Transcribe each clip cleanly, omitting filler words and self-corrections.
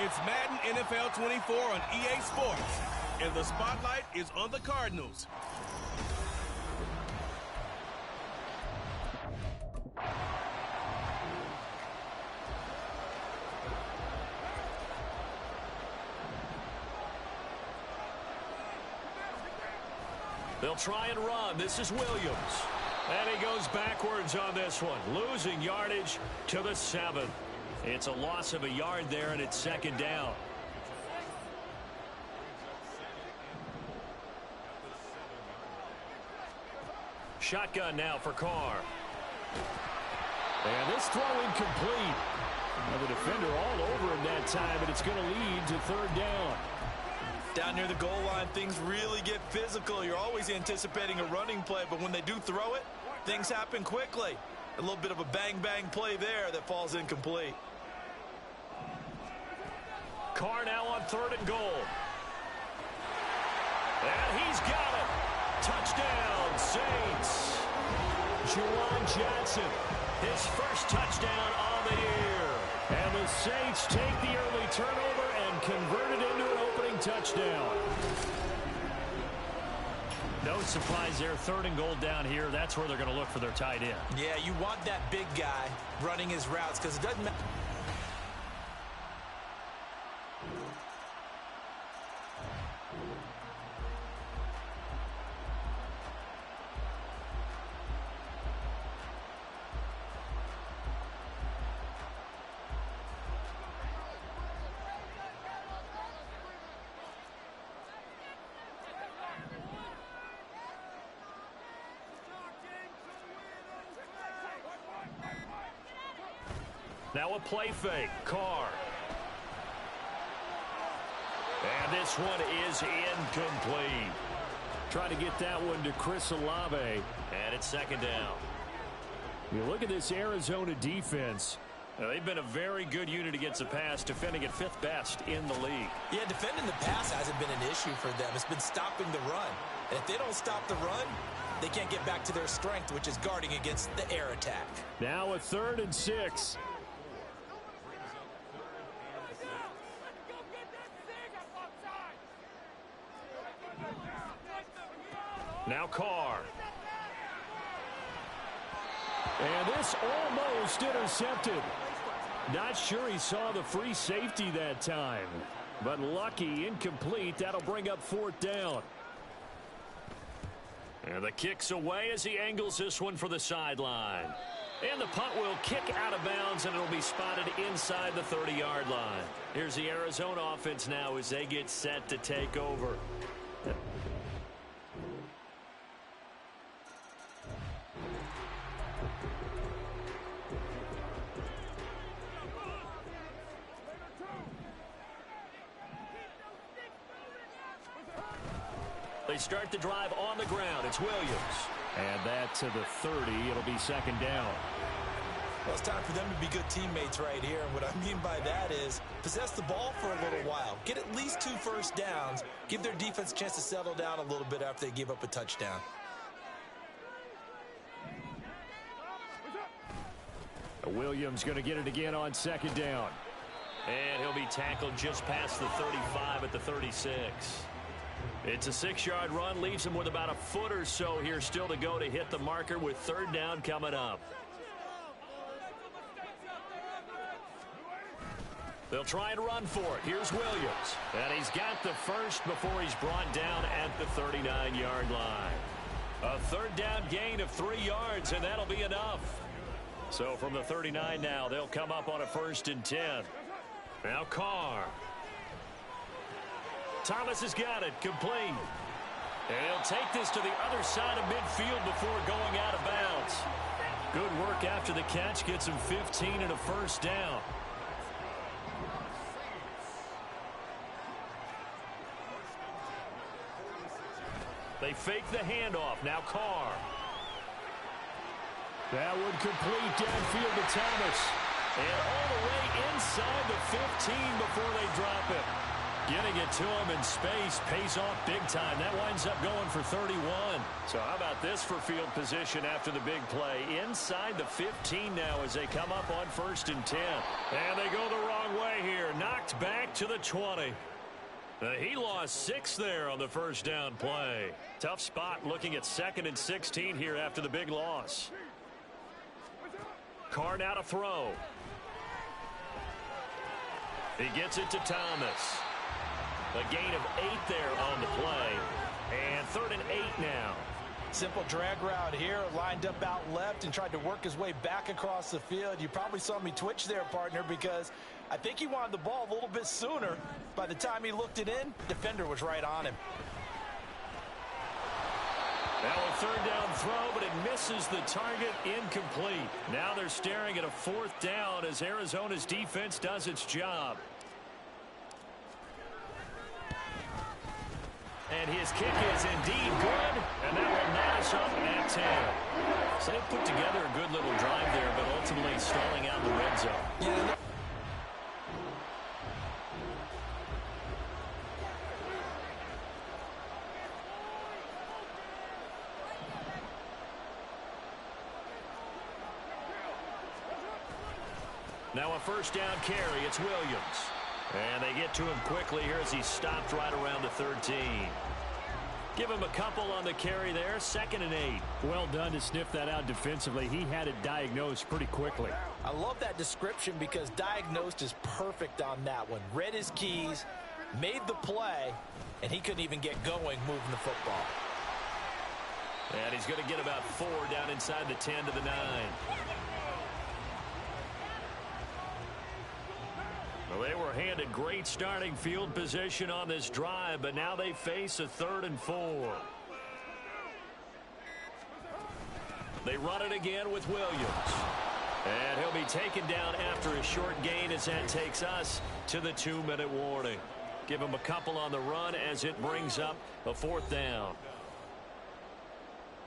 It's Madden NFL 24 on EA Sports, and the spotlight is on the Cardinals. They'll try and run. This is Williams. And he goes backwards on this one, losing yardage to the 7. It's a loss of a yard there, and it's second down. Shotgun now for Carr. And this throw incomplete. Now the defender all over him that time, and it's going to lead to third down. Down near the goal line, things really get physical. You're always anticipating a running play, but when they do throw it, things happen quickly. A little bit of a bang-bang play there that falls incomplete. Carr now on 3rd and goal. And he's got it. Touchdown, Saints. Juwan Johnson, his first touchdown on the year. And the Saints take the early turnover and convert it into an opening touchdown. No surprise there. 3rd and goal down here. That's where they're going to look for their tight end. Yeah, you want that big guy running his routes because it doesn't matter. Now a play fake. Carr. And this one is incomplete. Trying to get that one to Chris Olave. And it's second down. You look at this Arizona defense. Now, they've been a very good unit against the pass, defending at 5th best in the league. Yeah, defending the pass hasn't been an issue for them. It's been stopping the run. And if they don't stop the run, they can't get back to their strength, which is guarding against the air attack. Now a 3rd and 6. Now Carr. And this almost intercepted. Not sure he saw the free safety that time. But lucky, incomplete. That'll bring up 4th down. And the kick's away as he angles this one for the sideline. And the punt will kick out of bounds, and it'll be spotted inside the 30-yard line. Here's the Arizona offense now as they get set to take over. They start the drive on the ground. It's Williams. And that to the 30. It'll be second down. Well, it's time for them to be good teammates right here. And what I mean by that is possess the ball for a little while. Get at least 2 first downs. Give their defense a chance to settle down a little bit after they give up a touchdown. Williams going to get it again on second down. And he'll be tackled just past the 35 at the 36. It's a 6-yard run, leaves him with about a foot or so here still to go to hit the marker with 3rd down coming up. They'll try and run for it. Here's Williams. And he's got the first before he's brought down at the 39-yard line. A 3rd down gain of 3 yards, and that'll be enough. So from the 39 now, they'll come up on a 1st and 10. Now Carr. Thomas has got it, complete. And he'll take this to the other side of midfield before going out of bounds. Good work after the catch, gets him 15 and a 1st down. They fake the handoff, now Carr. That would complete downfield to Thomas. And all the way inside the 15 before they drop it. Getting it to him in space pays off big time. That winds up going for 31. So how about this for field position after the big play? Inside the 15 now as they come up on 1st and 10. And they go the wrong way here. Knocked back to the 20. He lost 6 there on the first down play. Tough spot looking at 2nd and 16 here after the big loss. Carr now to throw. He gets it to Thomas. A gain of 8 there on the play. And 3rd and 8 now. Simple drag route here, lined up out left and tried to work his way back across the field. You probably saw me twitch there, partner, because I think he wanted the ball a little bit sooner. By the time he looked it in, defender was right on him. Now a 3rd down throw, but it misses the target, incomplete. Now they're staring at a 4th down as Arizona's defense does its job. And his kick is indeed good, and that will knot us up at 10. So they put together a good little drive there, but ultimately stalling out in the red zone. Yeah. Now a 1st down carry. It's Williams. And they get to him quickly here as he stopped right around the 13. Give him a couple on the carry there. 2nd and 8. Well done to sniff that out defensively. He had it diagnosed pretty quickly. I love that description because diagnosed is perfect on that one. Read his keys, made the play, and he couldn't even get going moving the football. And he's going to get about 4 down inside the 10 to the 9. Well, they were handed great starting field position on this drive, but now they face a 3rd and 4. They run it again with Williams. And he'll be taken down after a short gain as that takes us to the 2-minute warning. Give him a couple on the run as it brings up a 4th down.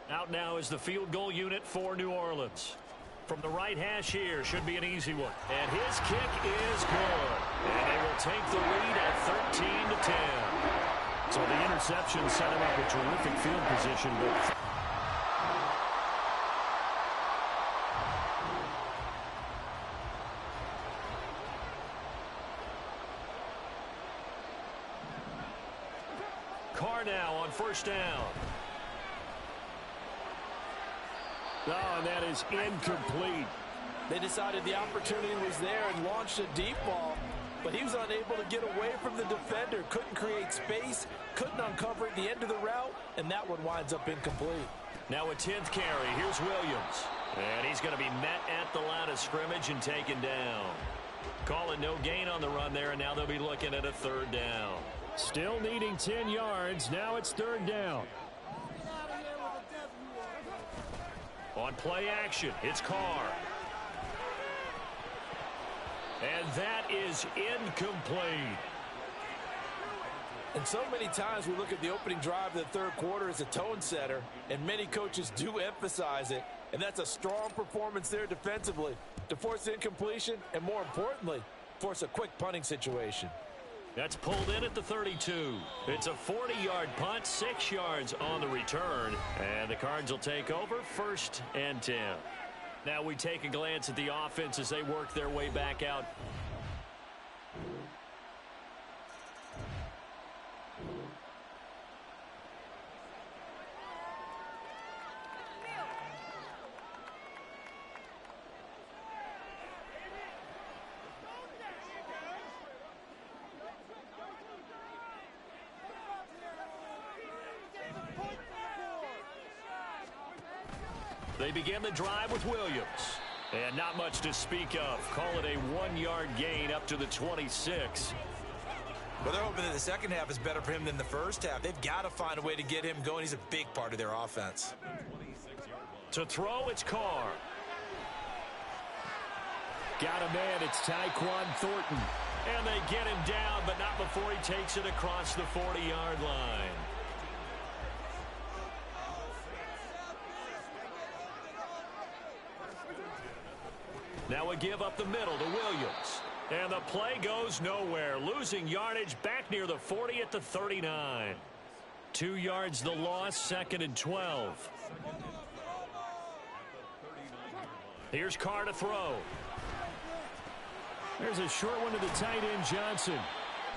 Out now is the field goal unit for New Orleans. From the right hash here, should be an easy one. And his kick is good. And they will take the lead at 13 to 10. So the interception set him up a terrific field position, but Carr now on 1st down. oh, and that is incomplete. They decided the opportunity was there and launched a deep ball, but he was unable to get away from the defender, couldn't create space, couldn't uncover at the end of the route, and that one winds up incomplete. Now a 10th carry. Here's Williams. And he's going to be met at the line of scrimmage and taken down. Calling no gain on the run there, and now they'll be looking at a 3rd down. Still needing 10 yards. Now it's 3rd down. On play action, it's Carr. And that is incomplete. And so many times we look at the opening drive of the 3rd quarter as a tone setter, and many coaches do emphasize it, and that's a strong performance there defensively to force incompletion and, more importantly, force a quick punting situation. That's pulled in at the 32. It's a 40-yard punt, 6 yards on the return. And the Cards will take over 1st and 10. Now we take a glance at the offense as they work their way back out. They begin the drive with Williams. And not much to speak of. Call it a 1-yard gain up to the 26. Well, they're hoping that the second half is better for him than the first half. They've got to find a way to get him going. He's a big part of their offense. To throw, it's Carr. Got a man. It's Tyquan Thornton. And they get him down, but not before he takes it across the 40-yard line. Now a give up the middle to Williams. And the play goes nowhere. Losing yardage back near the 40 at the 39. 2 yards the loss, 2nd and 12. Here's Carr to throw. There's a short one to the tight end, Johnson.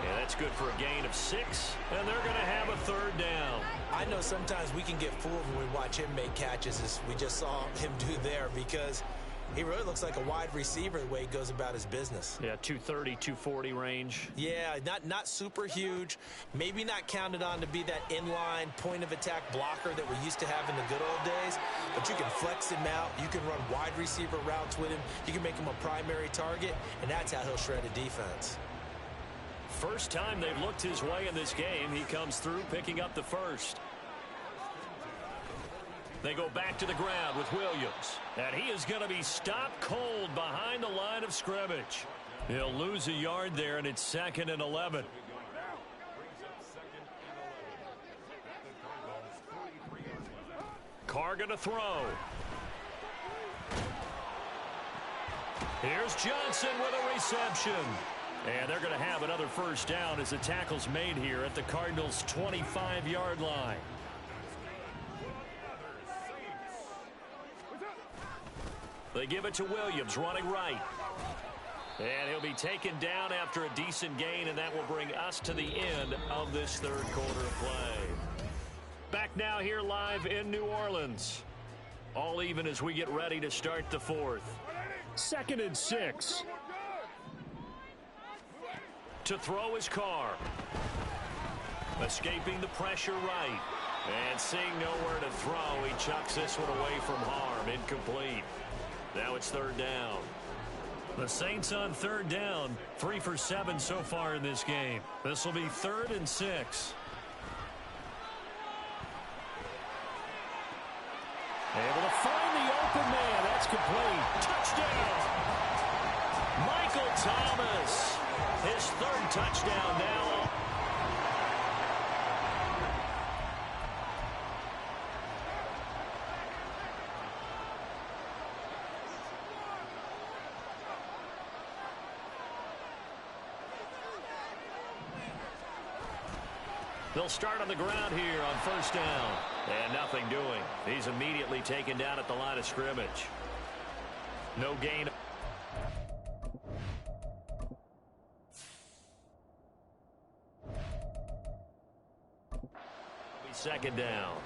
Yeah, that's good for a gain of 6, and they're going to have a 3rd down. I know sometimes we can get fooled when we watch him make catches, as we just saw him do there, because he really looks like a wide receiver the way he goes about his business. Yeah, 230, 240 range. Yeah, not super huge. Maybe not counted on to be that inline point-of-attack blocker that we used to have in the good old days. But you can flex him out. You can run wide receiver routes with him. You can make him a primary target, and that's how he'll shred a defense. First time they've looked his way in this game. He comes through picking up the first. They go back to the ground with Williams. And he is going to be stopped cold behind the line of scrimmage. He'll lose a yard there, and it's 2nd and 11. Carr going to throw. Here's Johnson with a reception. And they're going to have another first down as the tackle's made here at the Cardinals' 25-yard line. They give it to Williams, running right. And he'll be taken down after a decent gain, and that will bring us to the end of this 3rd quarter of play. Back now here live in New Orleans. All even as we get ready to start the 4th. 2nd and 6. To throw his Carr. Escaping the pressure right. And seeing nowhere to throw, he chucks this one away from harm. Incomplete. Now it's 3rd down. The Saints on 3rd down. 3 for 7 so far in this game. This will be 3rd and 6. Able to find the open man. That's complete. Touchdown! Michael Thomas. His 3rd touchdown now. They'll start on the ground here on 1st down. And nothing doing. He's immediately taken down at the line of scrimmage. No gain. 2nd down.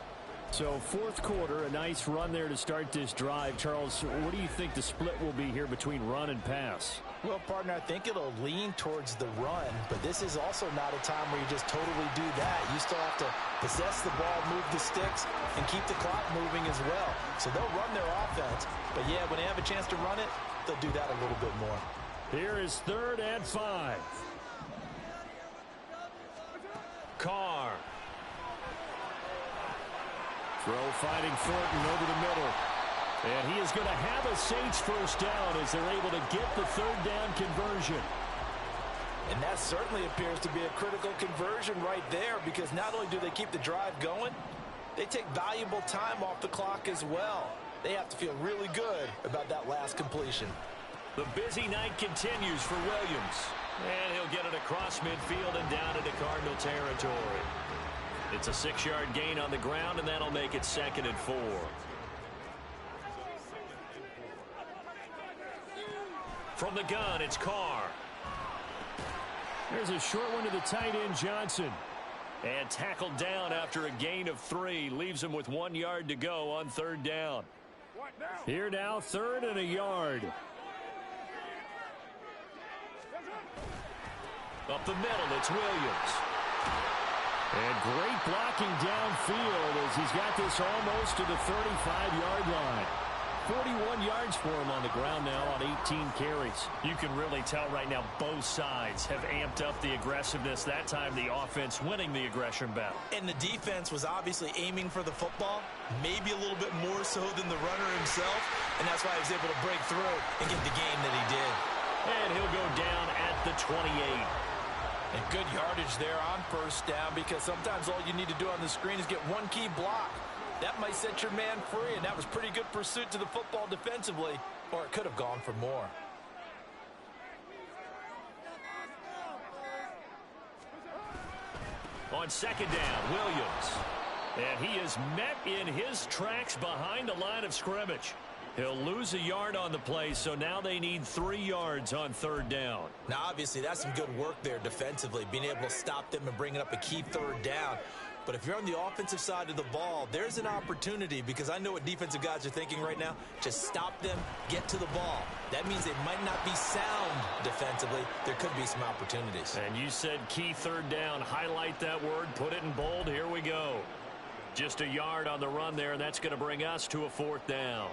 So 4th quarter, a nice run there to start this drive. Charles, what do you think the split will be here between run and pass? Well, partner, I think it'll lean towards the run, but this is also not a time where you just totally do that. You still have to possess the ball, move the sticks, and keep the clock moving as well. So they'll run their offense, but yeah, when they have a chance to run it, they'll do that a little bit more. Here is 3rd and 5. Carr. Throw fighting Thornton over the middle. And he is going to have a Saints first down as they're able to get the 3rd down conversion. And that certainly appears to be a critical conversion right there, because not only do they keep the drive going, they take valuable time off the clock as well. They have to feel really good about that last completion. The busy night continues for Williams. And he'll get it across midfield and down into Cardinal territory. It's a 6-yard gain on the ground, and that'll make it 2nd and 4. From the gun, it's Carr. There's a short one to the tight end, Johnson. And tackled down after a gain of 3. Leaves him with 1 yard to go on 3rd down. Here now, 3rd and a yard. Up the middle, it's Williams. And great blocking downfield as he's got this almost to the 35-yard line. 41 yards for him on the ground now on 18 carries. You can really tell right now both sides have amped up the aggressiveness. That time the offense winning the aggression battle. And the defense was obviously aiming for the football, maybe a little bit more so than the runner himself, and that's why he was able to break through and get the gain that he did. And he'll go down at the 28. And good yardage there on 1st down, because sometimes all you need to do on the screen is get one key block. That might set your man free, and that was pretty good pursuit to the football defensively, or it could have gone for more. On second down, Williams. And he is met in his tracks behind the line of scrimmage. He'll lose a yard on the play, so now they need 3 yards on third down. Now, obviously, that's some good work there defensively, being able to stop them and bringing up a key third down. But if you're on the offensive side of the ball, there's an opportunity, because I know what defensive guys are thinking right now. Just stop them, get to the ball. That means they might not be sound defensively. There could be some opportunities. And you said key third down. Highlight that word, put it in bold. Here we go. Just a yard on the run there, and that's going to bring us to a 4th down.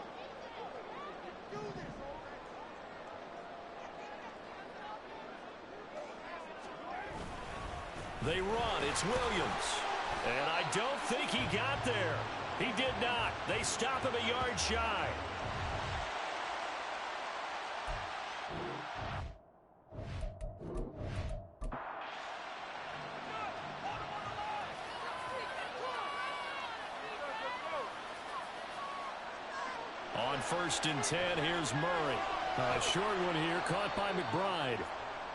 They run. It's Williams. And I don't think he got there. He did not. They stop him a yard shy. On 1st and 10, here's Murray. A short one here, caught by McBride.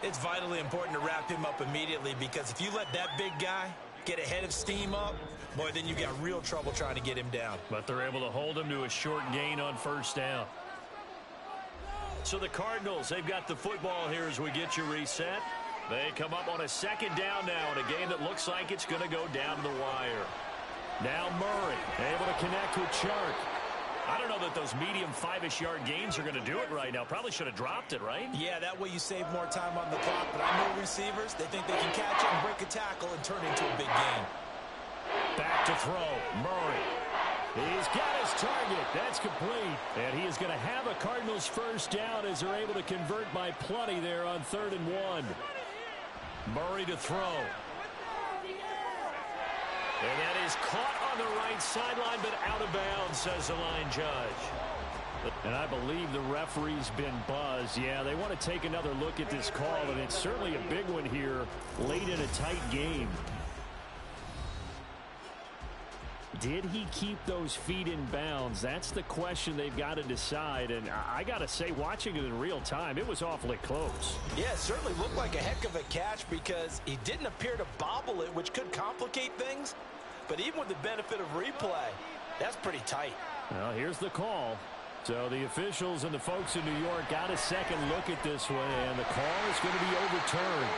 It's vitally important to wrap him up immediately, because if you let that big guy get ahead of steam up, boy, then you got real trouble trying to get him down. But they're able to hold him to a short gain on 1st down. So the Cardinals, they've got the football here as we get you reset. They come up on a 2nd down now in a game that looks like it's going to go down to the wire. Now Murray able to connect with Chark. I don't know that those medium 5-ish yard gains are going to do it right now. Probably should have dropped it, right? Yeah, that way you save more time on the clock. But I know receivers, they think they can catch it and break a tackle and turn it into a big game. Back to throw. Murray. He's got his target. That's complete. And he is going to have a Cardinals 1st down as they're able to convert by plenty there on 3rd and 1. Murray to throw. And that is caught on the right sideline, but out of bounds, says the line judge. And I believe the referee's been buzzed. Yeah, they want to take another look at this call, and it's certainly a big one here late in a tight game. Did he keep those feet in bounds? That's the question they've got to decide. And I got to say, watching it in real time, it was awfully close. Yeah, it certainly looked like a heck of a catch, because he didn't appear to bobble it, which could complicate things. But even with the benefit of replay, that's pretty tight. Well, here's the call. So the officials and the folks in New York got a second look at this one, and the call is going to be overturned.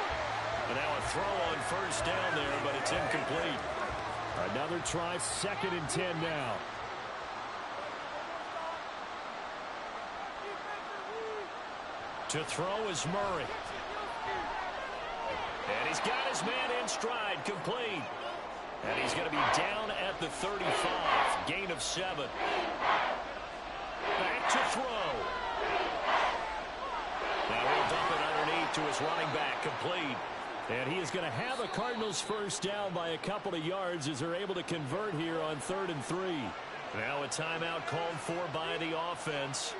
And now a throw on 1st down there, but it's incomplete. Another try, 2nd and 10 now. To throw is Murray. And he's got his man in stride, complete. And he's going to be down at the 35, gain of 7. Back to throw. Now he'll dump it underneath to his running back, complete. And he is going to have a Cardinals 1st down by a couple of yards as they're able to convert here on 3rd and 3. Now a timeout called for by the offense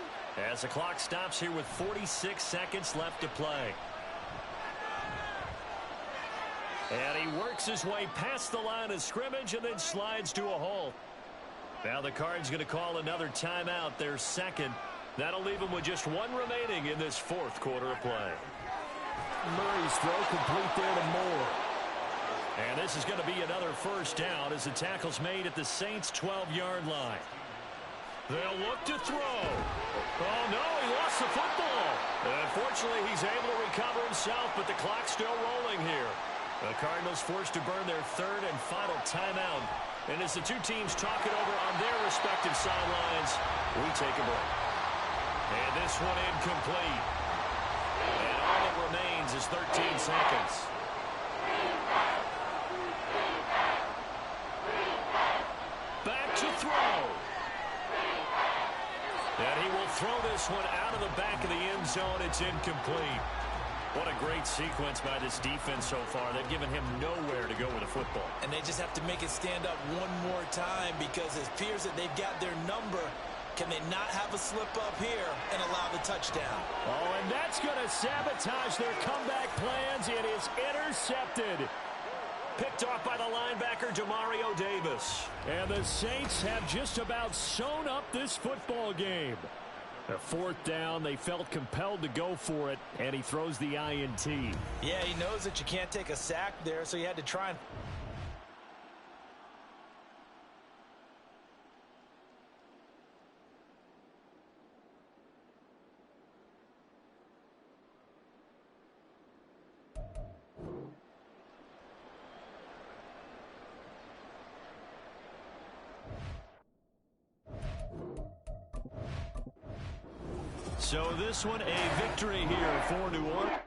as the clock stops here with 46 seconds left to play. And he works his way past the line of scrimmage and then slides to a halt. Now the Cards going to call another timeout, their 2nd. That'll leave them with just 1 remaining in this 4th quarter of play. Murray's throw complete there to Moore. And this is going to be another 1st down as the tackle's made at the Saints' 12-yard line. They'll look to throw. Oh, no, he lost the football. Unfortunately, he's able to recover himself, but the clock's still rolling here. The Cardinals forced to burn their 3rd and final timeout. And as the two teams talk it over on their respective sidelines, we take a break. And this one incomplete. And all that remains is 13 seconds. Back to throw. And he will throw this one out of the back of the end zone. It's incomplete. What a great sequence by this defense so far. They've given him nowhere to go with the football. And they just have to make it stand up one more time, because it appears that they've got their number. Can they not have a slip up here and allow the touchdown? Oh, and that's going to sabotage their comeback plans. It is intercepted. Picked off by the linebacker, Demario Davis. And the Saints have just about sewn up this football game. A 4th down, they felt compelled to go for it, and he throws the INT. Yeah, he knows that you can't take a sack there, so he had to try and So this one a victory here for New Orleans.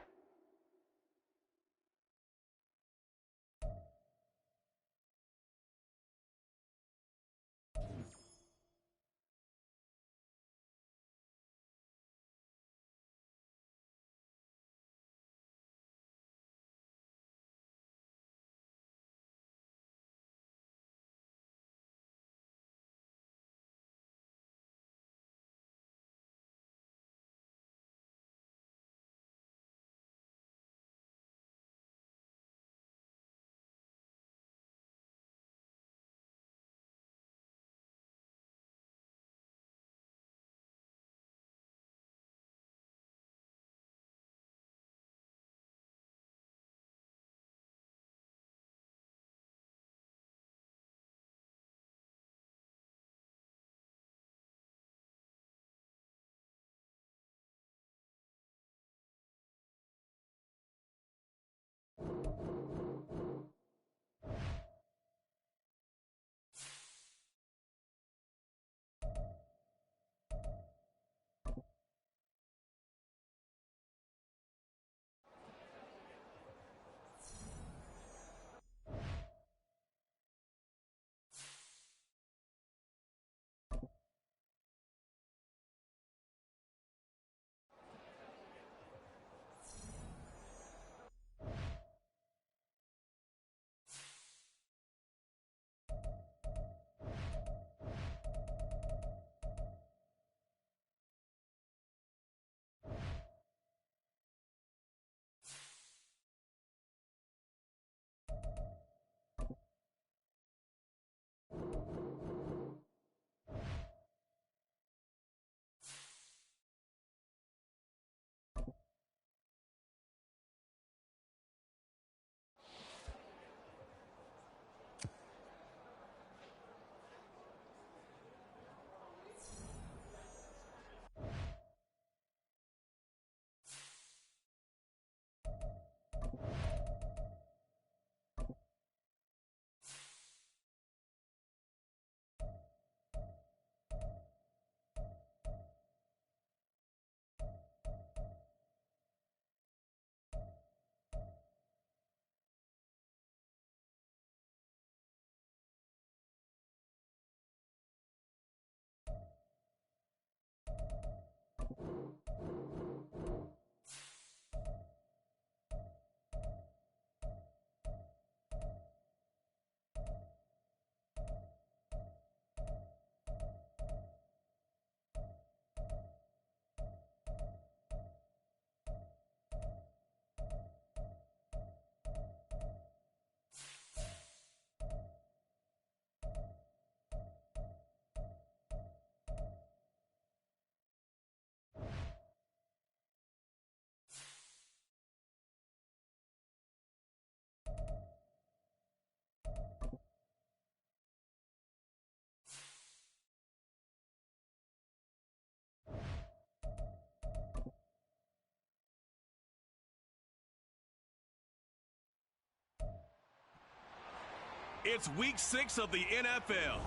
It's week 6 of the NFL.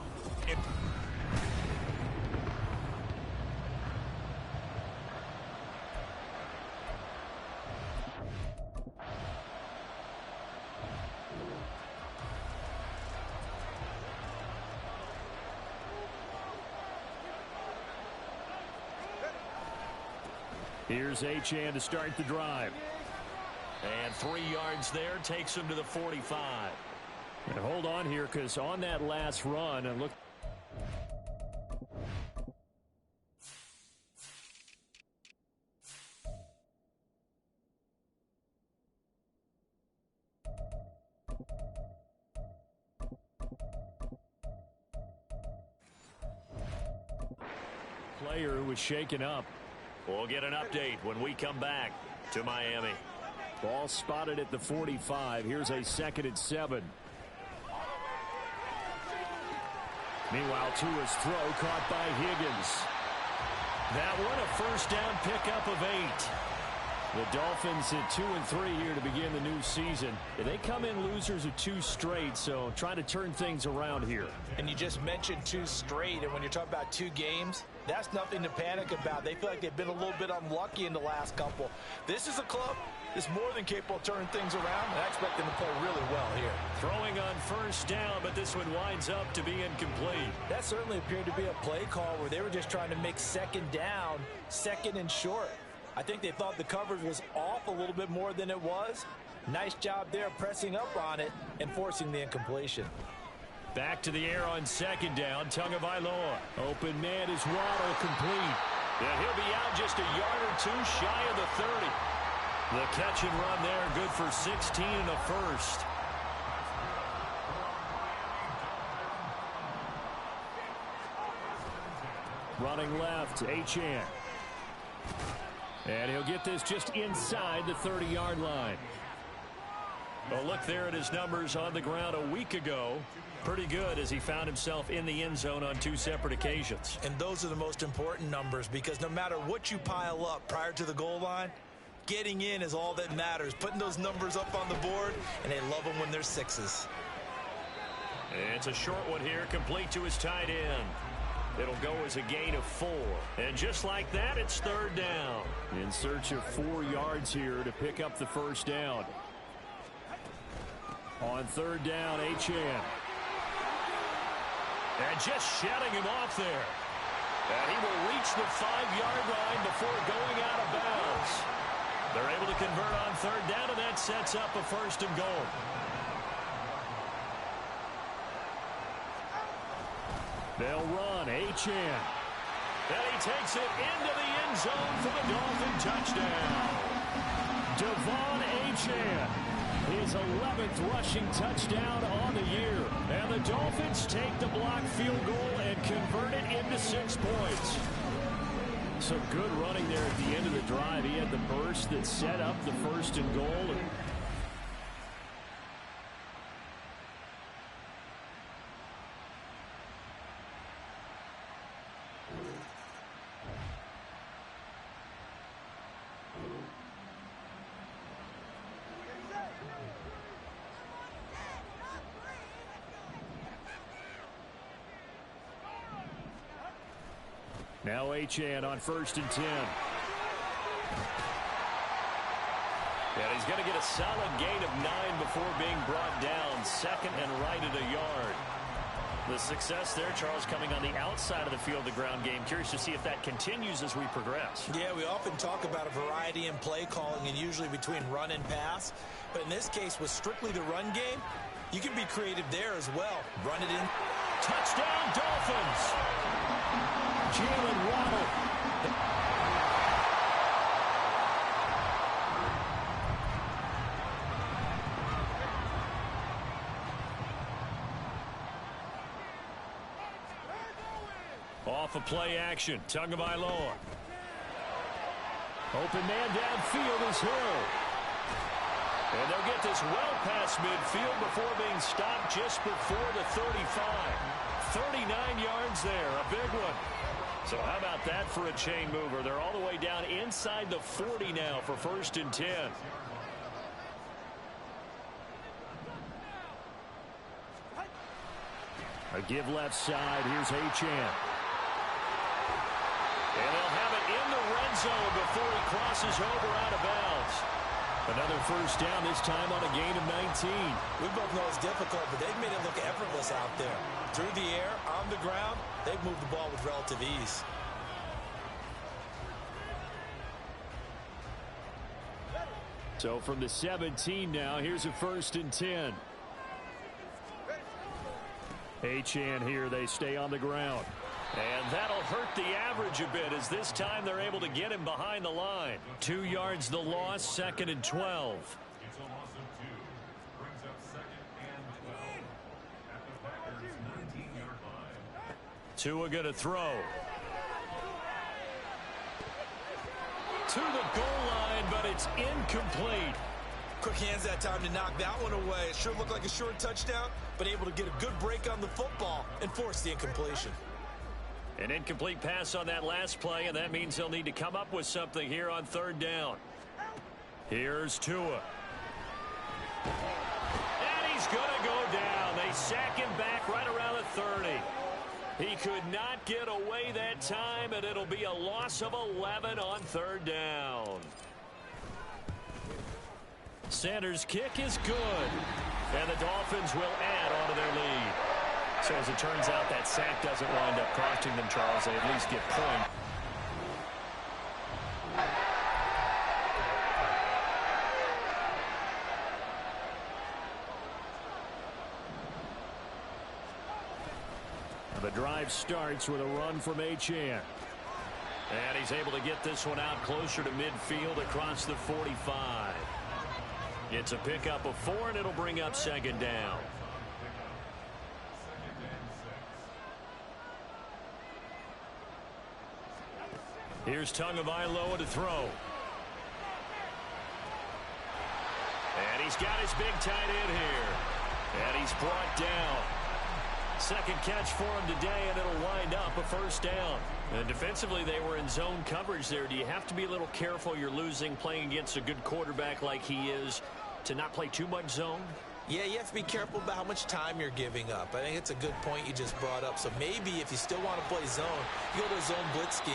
Here's Achane to start the drive. And 3 yards there takes him to the 45. And hold on here, because on that last run, and look. Player who was shaken up. We'll get an update when we come back to Miami. Ball spotted at the 45. Here's a 2nd and 7. Meanwhile, Tua's throw caught by Higgins. That one a first down pickup of 8. The Dolphins at 2-3 here to begin the new season. They come in losers of 2 straight, so trying to turn things around here. And you just mentioned 2 straight, and when you're talking about 2 games, That's nothing to panic about. They feel like they've been a little bit unlucky in the last couple. This is a club that's more than capable of turning things around, and I expect them to play really well here. Throwing on first down, but this one winds up to be incomplete. That certainly appeared to be a play call where they were just trying to make second down, second and short. I think they thought the coverage was off a little bit more than it was. Nice job there pressing up on it and forcing the incompletion. Back to the air on second down. Tagovailoa. Open man is Waddle, complete. And he'll be out just a yard or two shy of the 30. The catch and run there, good for 16 and a first. Running left, Achane. And he'll get this just inside the 30-yard line. Well, look there at his numbers on the ground a week ago. Pretty good as he found himself in the end zone on 2 separate occasions. And those are the most important numbers because no matter what you pile up prior to the goal line, getting in is all that matters. Putting those numbers up on the board, and they love them when they're 6s. It's a short one here, complete to his tight end. It'll go as a gain of 4. And just like that, it's third down. In search of 4 yards here to pick up the first down. On third down, Achane. And just shutting him off there. And he will reach the 5-yard line before going out of bounds. They're able to convert on third down, and that sets up a first and goal. They'll run, Achane. And he takes it into the end zone for the Dolphin touchdown. Devon Achane. His 11th rushing touchdown on the year. And the Dolphins take the blocked field goal and convert it into 6 points. Some good running there at the end of the drive. He had the burst that set up the first and goal. Now Achane on first and 10. And he's going to get a solid gain of 9 before being brought down. Second and right at a yard. The success there, Charles, coming on the outside of the field, the ground game. Curious to see if that continues as we progress. Yeah, we often talk about a variety in play calling and usually between run and pass. But in this case, with strictly the run game, you can be creative there as well. Run it in. Touchdown, Dolphins! Jalen Waddle. Off of play action, Tagovailoa. Open man downfield is Hill. And they'll get this well past midfield before being stopped just before the 35. 39 yards there, a big one. So how about that for a chain mover? They're all the way down inside the 40 now for first and 10. A give left side. Here's Achane. And they'll have it in the red zone before he crosses over out of bounds. Another first down, this time on a gain of 19. We both know it's difficult, but they've made it look effortless out there. Through the air, on the ground, they've moved the ball with relative ease. So from the 17 now, here's a first and 10. Achane here, they stay on the ground. And that'll hurt the average a bit as this time they're able to get him behind the line. 2 yards the loss, second and 12. Tua going to throw. To the goal line, but it's incomplete. Quick hands that time to knock that one away. It sure looked like a short touchdown, but able to get a good break on the football and force the incompletion. An incomplete pass on that last play, and that means they'll need to come up with something here on third down. Here's Tua. And he's going to go down. They sack him back right around the 30. He could not get away that time, and it'll be a loss of 11 on third down. Sanders' kick is good, and the Dolphins will add on to their lead. So as it turns out, that sack doesn't wind up costing them, Charles. They at least get point. The drive starts with a run from Achane. And he's able to get this one out closer to midfield across the 45. It's a pickup of 4, and it'll bring up second down. Here's Tagovailoa to throw. And he's got his big tight end here. And he's brought down. Second catch for him today, and it'll wind up a first down. And defensively, they were in zone coverage there. Do you have to be a little careful? You're losing playing against a good quarterback like he is to not play too much zone? Yeah, you have to be careful about how much time you're giving up. I think it's a good point you just brought up. So maybe if you still want to play zone, you go to a zone blitz scheme.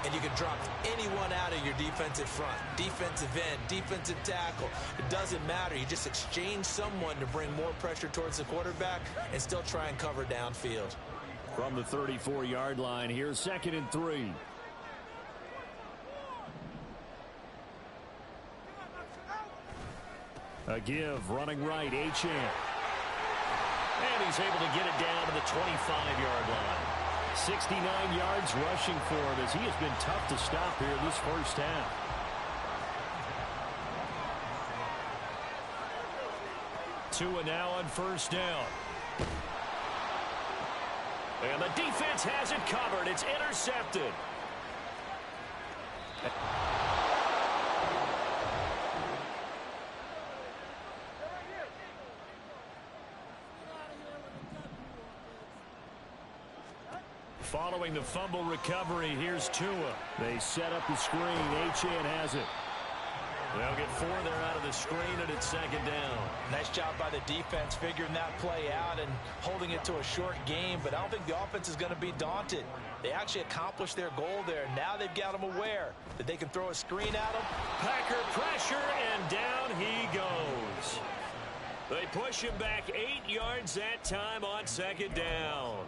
And you can drop anyone out of your defensive front. Defensive end, defensive tackle. It doesn't matter. You just exchange someone to bring more pressure towards the quarterback and still try and cover downfield. From the 34-yard line, here's 2nd and 3. A give, running right, Achane. And he's able to get it down to the 25-yard line. 69 yards rushing for him as he has been tough to stop here this first half. Tua now on first down. And the defense has it covered. It's intercepted. Following the fumble recovery, here's Tua. They set up the screen. Achane has it. They'll get 4 there out of the screen, and it's second down. Nice job by the defense figuring that play out and holding it to a short game, but I don't think the offense is going to be daunted. They actually accomplished their goal there. Now they've got them aware that they can throw a screen at them. Packer pressure, and down he goes. They push him back 8 yards that time on second down.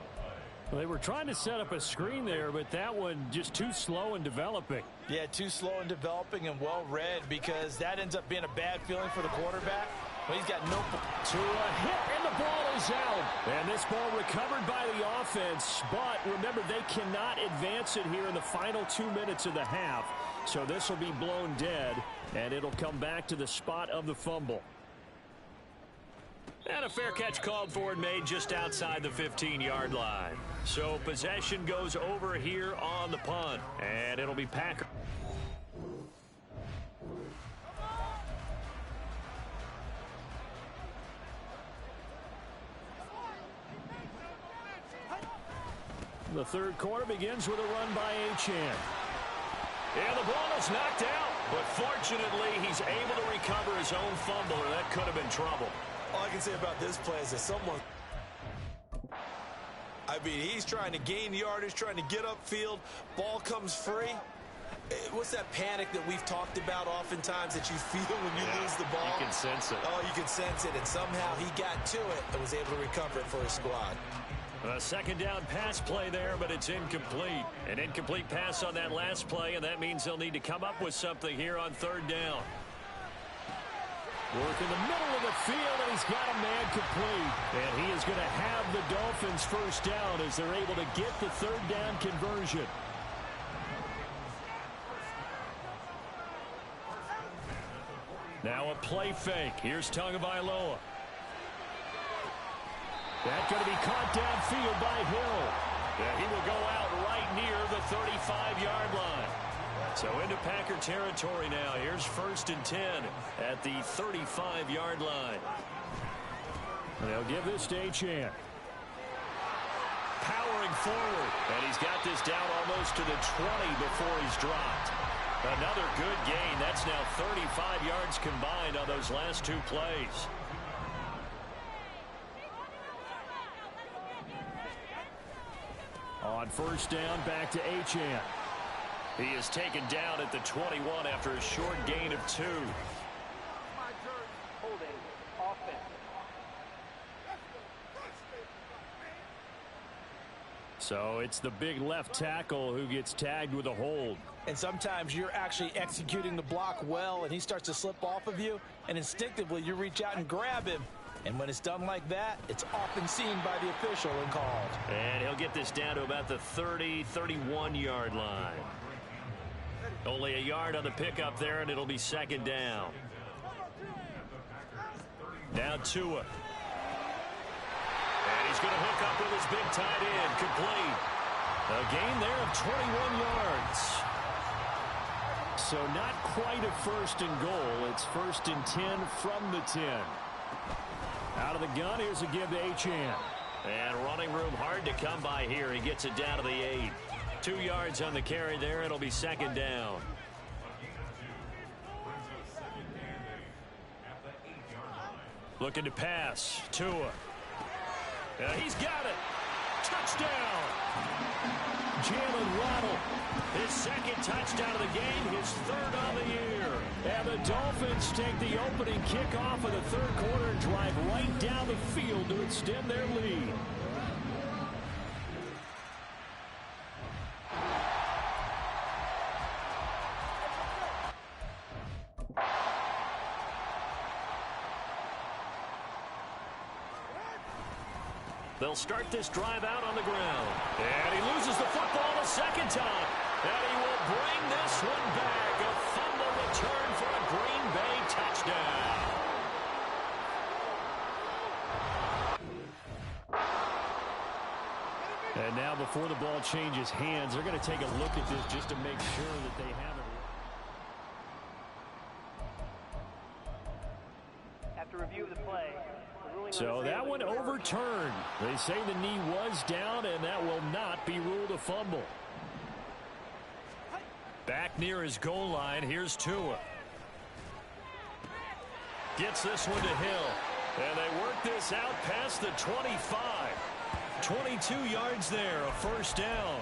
Well, they were trying to set up a screen there, but that one just too slow in developing. Yeah, too slow in developing and well read, because that ends up being a bad feeling for the quarterback. Well, he's got no... To a hit, and the ball is out. And this ball recovered by the offense, but remember, they cannot advance it here in the final 2 minutes of the half. So this will be blown dead, and it'll come back to the spot of the fumble. And a fair catch called for and made just outside the 15-yard line. So possession goes over here on the punt, and it'll be Packer. The third quarter begins with a run by Achane. And the ball is knocked out, but fortunately he's able to recover his own fumble, or that could have been trouble. All I can say about this play is that someone... I mean, he's trying to gain yardage, trying to get upfield. Ball comes free. What's that panic that we've talked about oftentimes that you feel when you lose the ball? You can sense it. Oh, you can sense it, and somehow he got to it and was able to recover it for his squad. A second down pass play there, but it's incomplete. An incomplete pass on that last play, and that means they'll need to come up with something here on third down. Work in the middle of the field, and he's got a man complete. And he is going to have the Dolphins first down as they're able to get the third down conversion. Now a play fake. Here's Tagovailoa. That's going to be caught downfield by Hill. Yeah, he will go out right near the 35-yard line. So into Packer territory now. Here's 1st and 10 at the 35-yard line. They'll give this to Achane. Powering forward. And he's got this down almost to the 20 before he's dropped. Another good gain. That's now 35 yards combined on those last 2 plays. On first down, back to Achane. He is taken down at the 21 after a short gain of 2. So it's the big left tackle who gets tagged with a hold. And sometimes you're actually executing the block well, and he starts to slip off of you, and instinctively you reach out and grab him. And when it's done like that, it's often seen by the official and called. And he'll get this down to about the 30, 31-yard line. Only a yard on the pickup there, and it'll be second down. Now Tua. And he's going to hook up with his big tight end, complete. A gain there of 21 yards. So not quite a first and goal. It's first and 10 from the 10. Out of the gun, here's a give to Achane. And running room hard to come by here. He gets it down to the 8. 2 yards on the carry there. It'll be second down. Looking to pass. Tua. He's got it. Touchdown. Jalen Waddle. His second touchdown of the game. His third on the year. And the Dolphins take the opening kickoff of the third quarter and drive right down the field to extend their lead. They'll start this drive out on the ground. And he loses the football a second time. And he will bring this one back. A fumble return for a Green Bay touchdown. And now before the ball changes hands, they're going to take a look at this just to make sure that they have it. After review of the play, so that one overturned. They say the knee was down, and that will not be ruled a fumble. Back near his goal line, here's Tua. Gets this one to Hill. And they work this out past the 25. 22 yards there, a first down.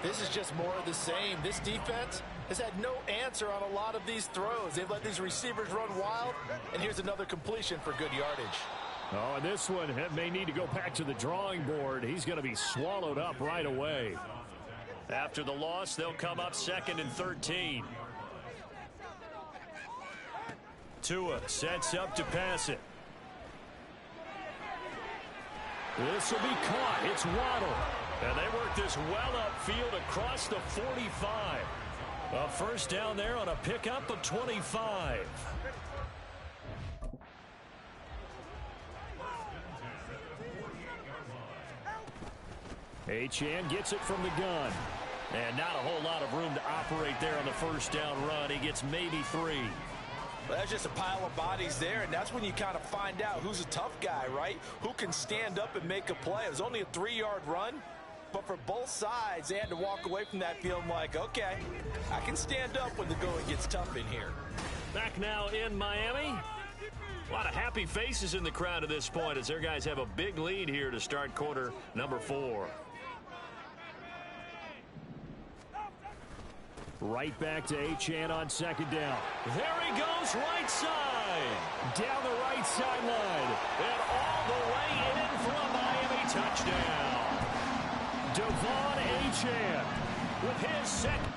This is just more of the same. This defense has had no answer on a lot of these throws. They've let these receivers run wild, and here's another completion for good yardage. Oh, and this one may need to go back to the drawing board. He's going to be swallowed up right away. After the loss, they'll come up second and 13. Tua sets up to pass it. This will be caught. It's Waddle. And they work this well upfield across the 45. A first down there on a pickup of 25. Achane gets it from the gun. And not a whole lot of room to operate there on the first down run. He gets maybe 3. Well, that's just a pile of bodies there, and that's when you kind of find out who's a tough guy, right? Who can stand up and make a play. It was only a 3-yard run, but for both sides, they had to walk away from that feeling like, okay, I can stand up when the going gets tough in here. Back now in Miami. A lot of happy faces in the crowd at this point as their guys have a big lead here to start quarter number 4. Right back to Achane on second down. There he goes, right side. Down the right sideline. And all the way in for a Miami touchdown. Devon Achane with his second.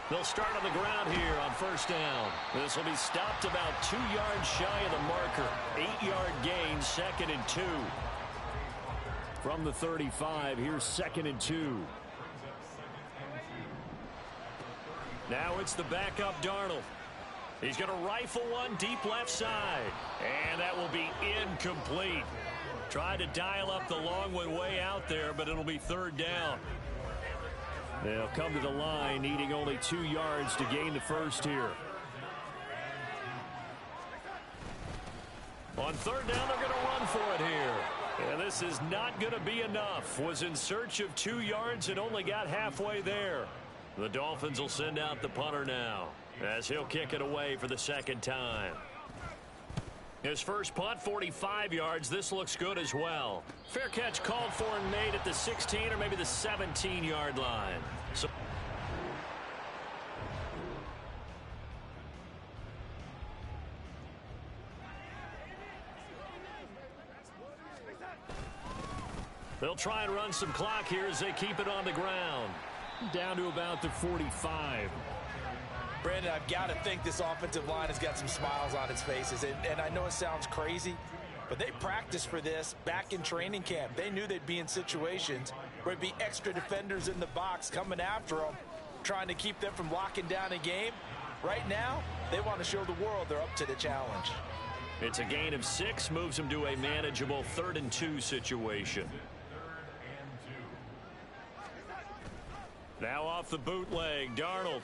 They'll start on the ground here on first down. This will be stopped about 2 yards shy of the marker. 8-yard gain, 2nd and 2. From the 35, here's 2nd and 2. Now it's the backup Darnold. He's going to rifle one deep left side. And that will be incomplete. Tried to dial up the long one way out there, but it'll be 3rd down. They'll come to the line, needing only 2 yards to gain the first here. On 3rd down, they're going to run for it here. And this is not going to be enough. Was in search of 2 yards and only got halfway there. The Dolphins will send out the punter now, as he'll kick it away for the 2nd time. His first punt, 45 yards. This looks good as well. Fair catch called for and made at the 16 or maybe the 17-yard line. So they'll try and run some clock here as they keep it on the ground. Down to about the 45. Brandon, I've got to think this offensive line has got some smiles on its faces. And I know it sounds crazy, but they practiced for this back in training camp. They knew they'd be in situations where it'd be extra defenders in the box coming after them, trying to keep them from locking down a game. Right now, they want to show the world they're up to the challenge. It's a gain of 6, moves them to a manageable 3rd and 2 situation. Now off the bootleg, Darnold.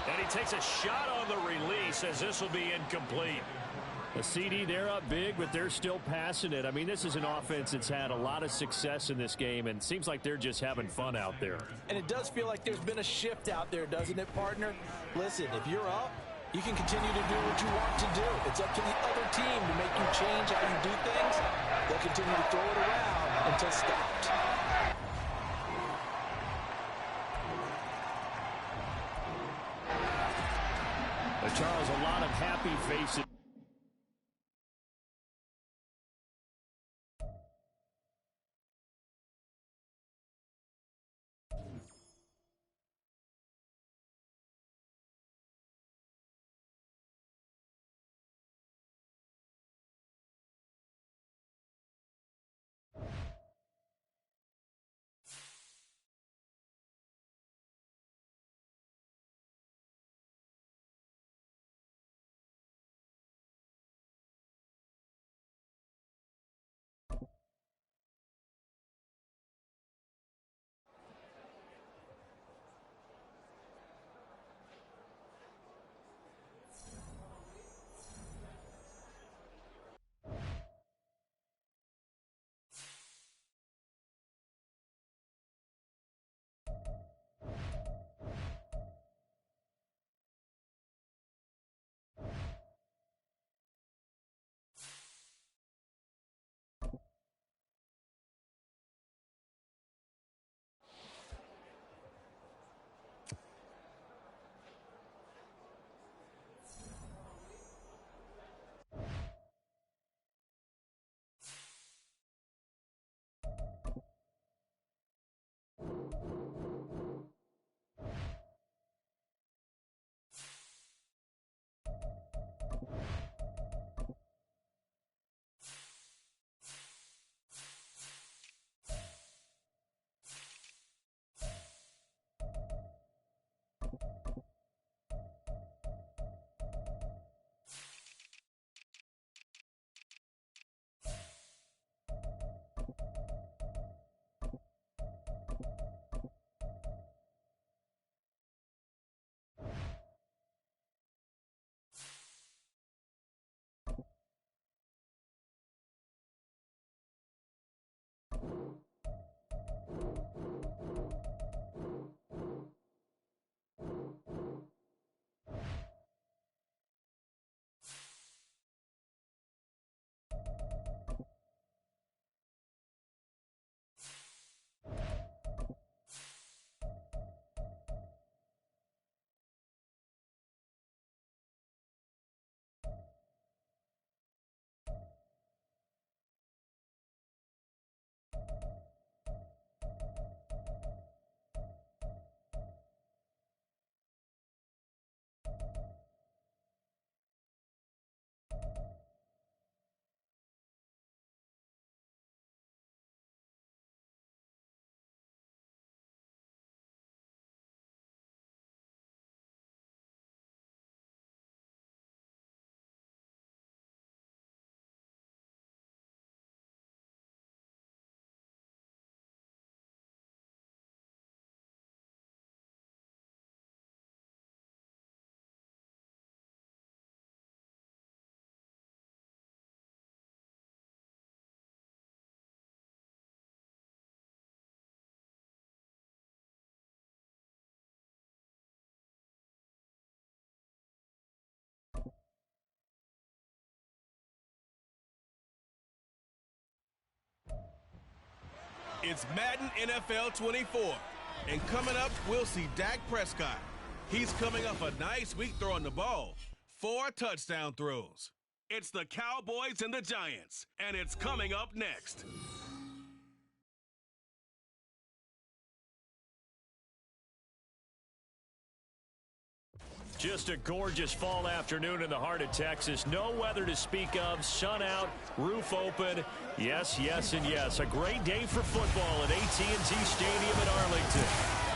And he takes a shot on the release as this will be incomplete. The CD, they're up big, but they're still passing it. I mean, this is an offense that's had a lot of success in this game, and it seems like they're just having fun out there. And it does feel like there's been a shift out there, doesn't it, partner? Listen, if you're up, you can continue to do what you want to do. It's up to the other team to make you change how you do things. They'll continue to throw it around until stopped. Charles, a lot of happy faces. It's Madden NFL 24. And coming up, we'll see Dak Prescott. He's coming off a nice week throwing the ball. 4 touchdown throws. It's the Cowboys and the Giants, and it's coming up next. Just a gorgeous fall afternoon in the heart of Texas. No weather to speak of. Sun out, roof open. Yes, yes, and yes. A great day for football at AT&T Stadium in Arlington.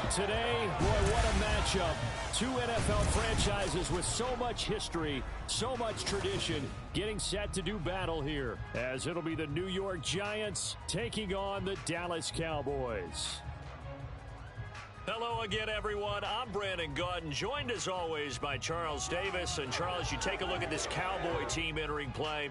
Today, boy, what a matchup. 2 NFL franchises with so much history, so much tradition, getting set to do battle here, as it'll be the New York Giants taking on the Dallas Cowboys. Hello again, everyone. I'm Brandon Gaudin, joined as always by Charles Davis. And Charles, you take a look at this Cowboy team entering play.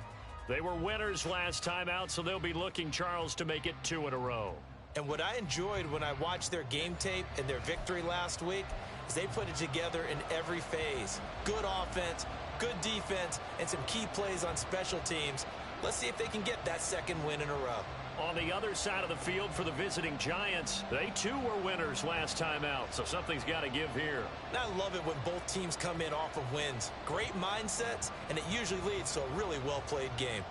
They were winners last time out, so they'll be looking, Charles, to make it 2 in a row. And what I enjoyed when I watched their game tape and their victory last week is they put it together in every phase. Good offense, good defense, and some key plays on special teams. Let's see if they can get that 2nd win in a row. On the other side of the field for the visiting Giants, they too were winners last time out, so something's got to give here. And I love it when both teams come in off of wins. Great mindsets, and it usually leads to a really well-played game.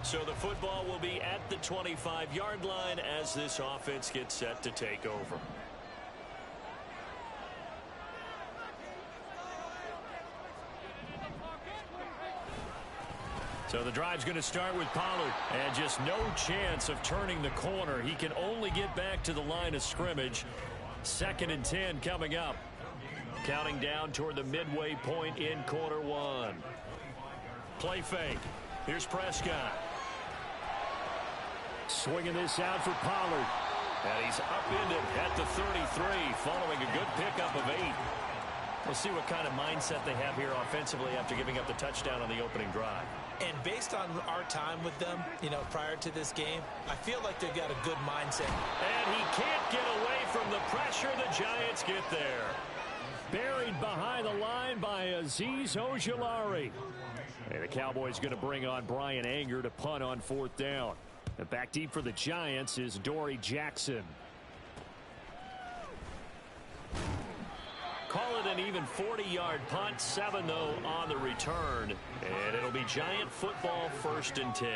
So the football will be at the 25-yard line as this offense gets set to take over. So the drive's going to start with Pollard, and just no chance of turning the corner. He can only get back to the line of scrimmage. 2nd and 10 coming up. Counting down toward the midway point in quarter 1. Play fake. Here's Prescott. Swinging this out for Pollard. And he's upended at the 33 following a good pickup of 8. We'll see what kind of mindset they have here offensively after giving up the touchdown on the opening drive. And based on our time with them, prior to this game, I feel like they've got a good mindset. And he can't get away from the pressure. The Giants get there. Buried behind the line by Azeez Ojulari. And the Cowboys going to bring on Brian Anger to punt on 4th down. And back deep for the Giants is Dory Jackson. Call it an even 40-yard punt. 7, though, on the return. And it'll be Giant football 1st and 10.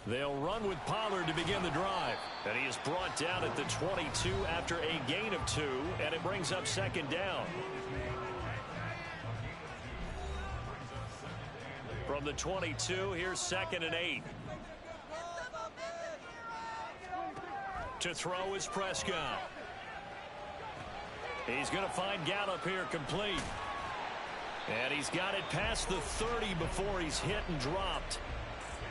They'll run with Pollard to begin the drive. And he is brought down at the 22 after a gain of 2, and it brings up 2nd down. From the 22, here's 2nd and 8. To throw is Prescott. He's going to find Gallup here complete. And he's got it past the 30 before he's hit and dropped.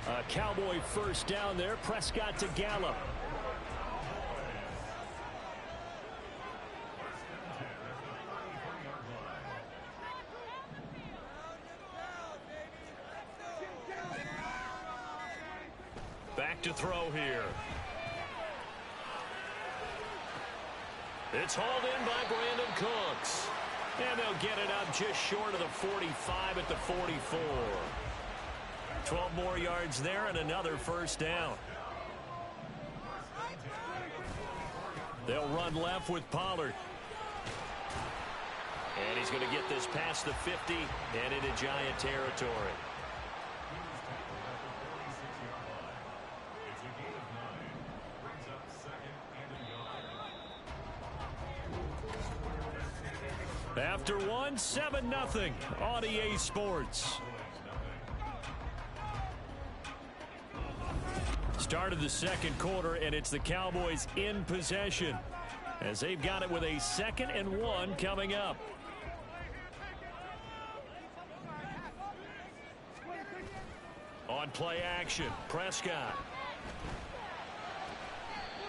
A Cowboy 1st down there. Prescott to Gallup. Back to throw here. It's hauled in by Brandon Cooks. And they'll get it up just short of the 45 at the 44. 12 more yards there and another 1st down. They'll run left with Pollard. And he's going to get this past the 50 and into Giant territory. After 1, 7-0 on EA Sports. Start of the 2nd quarter, and it's the Cowboys in possession as they've got it with a 2nd and 1 coming up. On play action, Prescott.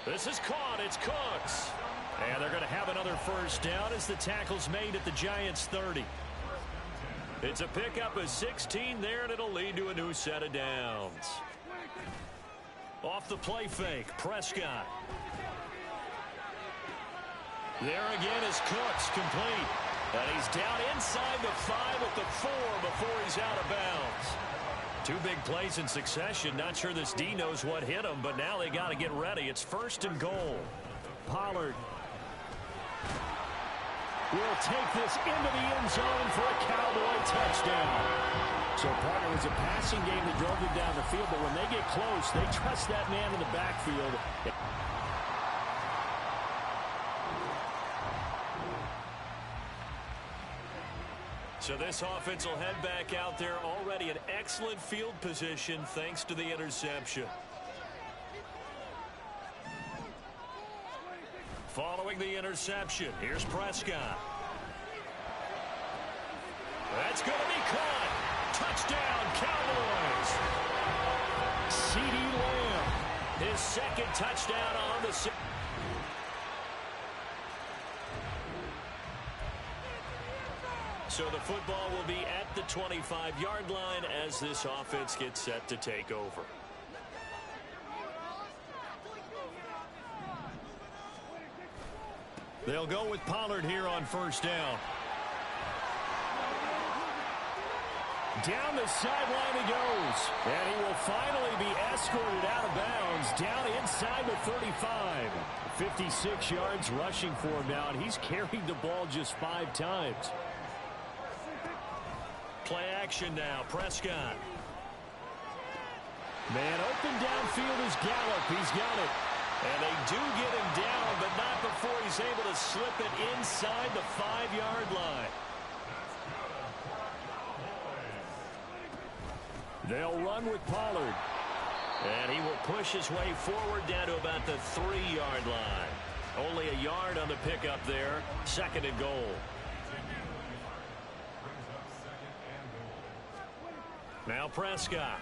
This is caught. It's Cooks. And they're going to have another first down as the tackle's made at the Giants' 30. It's a pickup of 16 there, and it'll lead to a new set of downs. Off the play fake, Prescott. There again is Cooks, complete. And he's down inside the 5 at the 4 before he's out of bounds. Two big plays in succession. Not sure this D knows what hit him, but now they got to get ready. It's 1st and goal. Pollard will take this into the end zone for a Cowboy touchdown. So, partner, it was a passing game that drove them down the field, but when they get close, they trust that man in the backfield. So this offense will head back out there, already in excellent field position thanks to the interception. Following the interception, here's Prescott. That's going to be caught. Touchdown, Cowboys. CeeDee Lamb, his 2nd touchdown on the season. So the football will be at the 25-yard line as this offense gets set to take over. They'll go with Pollard here on first down. Down the sideline he goes. And he will finally be escorted out of bounds down inside the 35. 56 yards rushing for him now, and he's carried the ball just 5 times. Play action now, Prescott. Man open downfield is Gallup. He's got it. And they do get him down, but not before he's able to slip it inside the 5-yard line. They'll run with Pollard. And he will push his way forward down to about the 3-yard line. Only a yard on the pickup there. 2nd and goal. Now Prescott.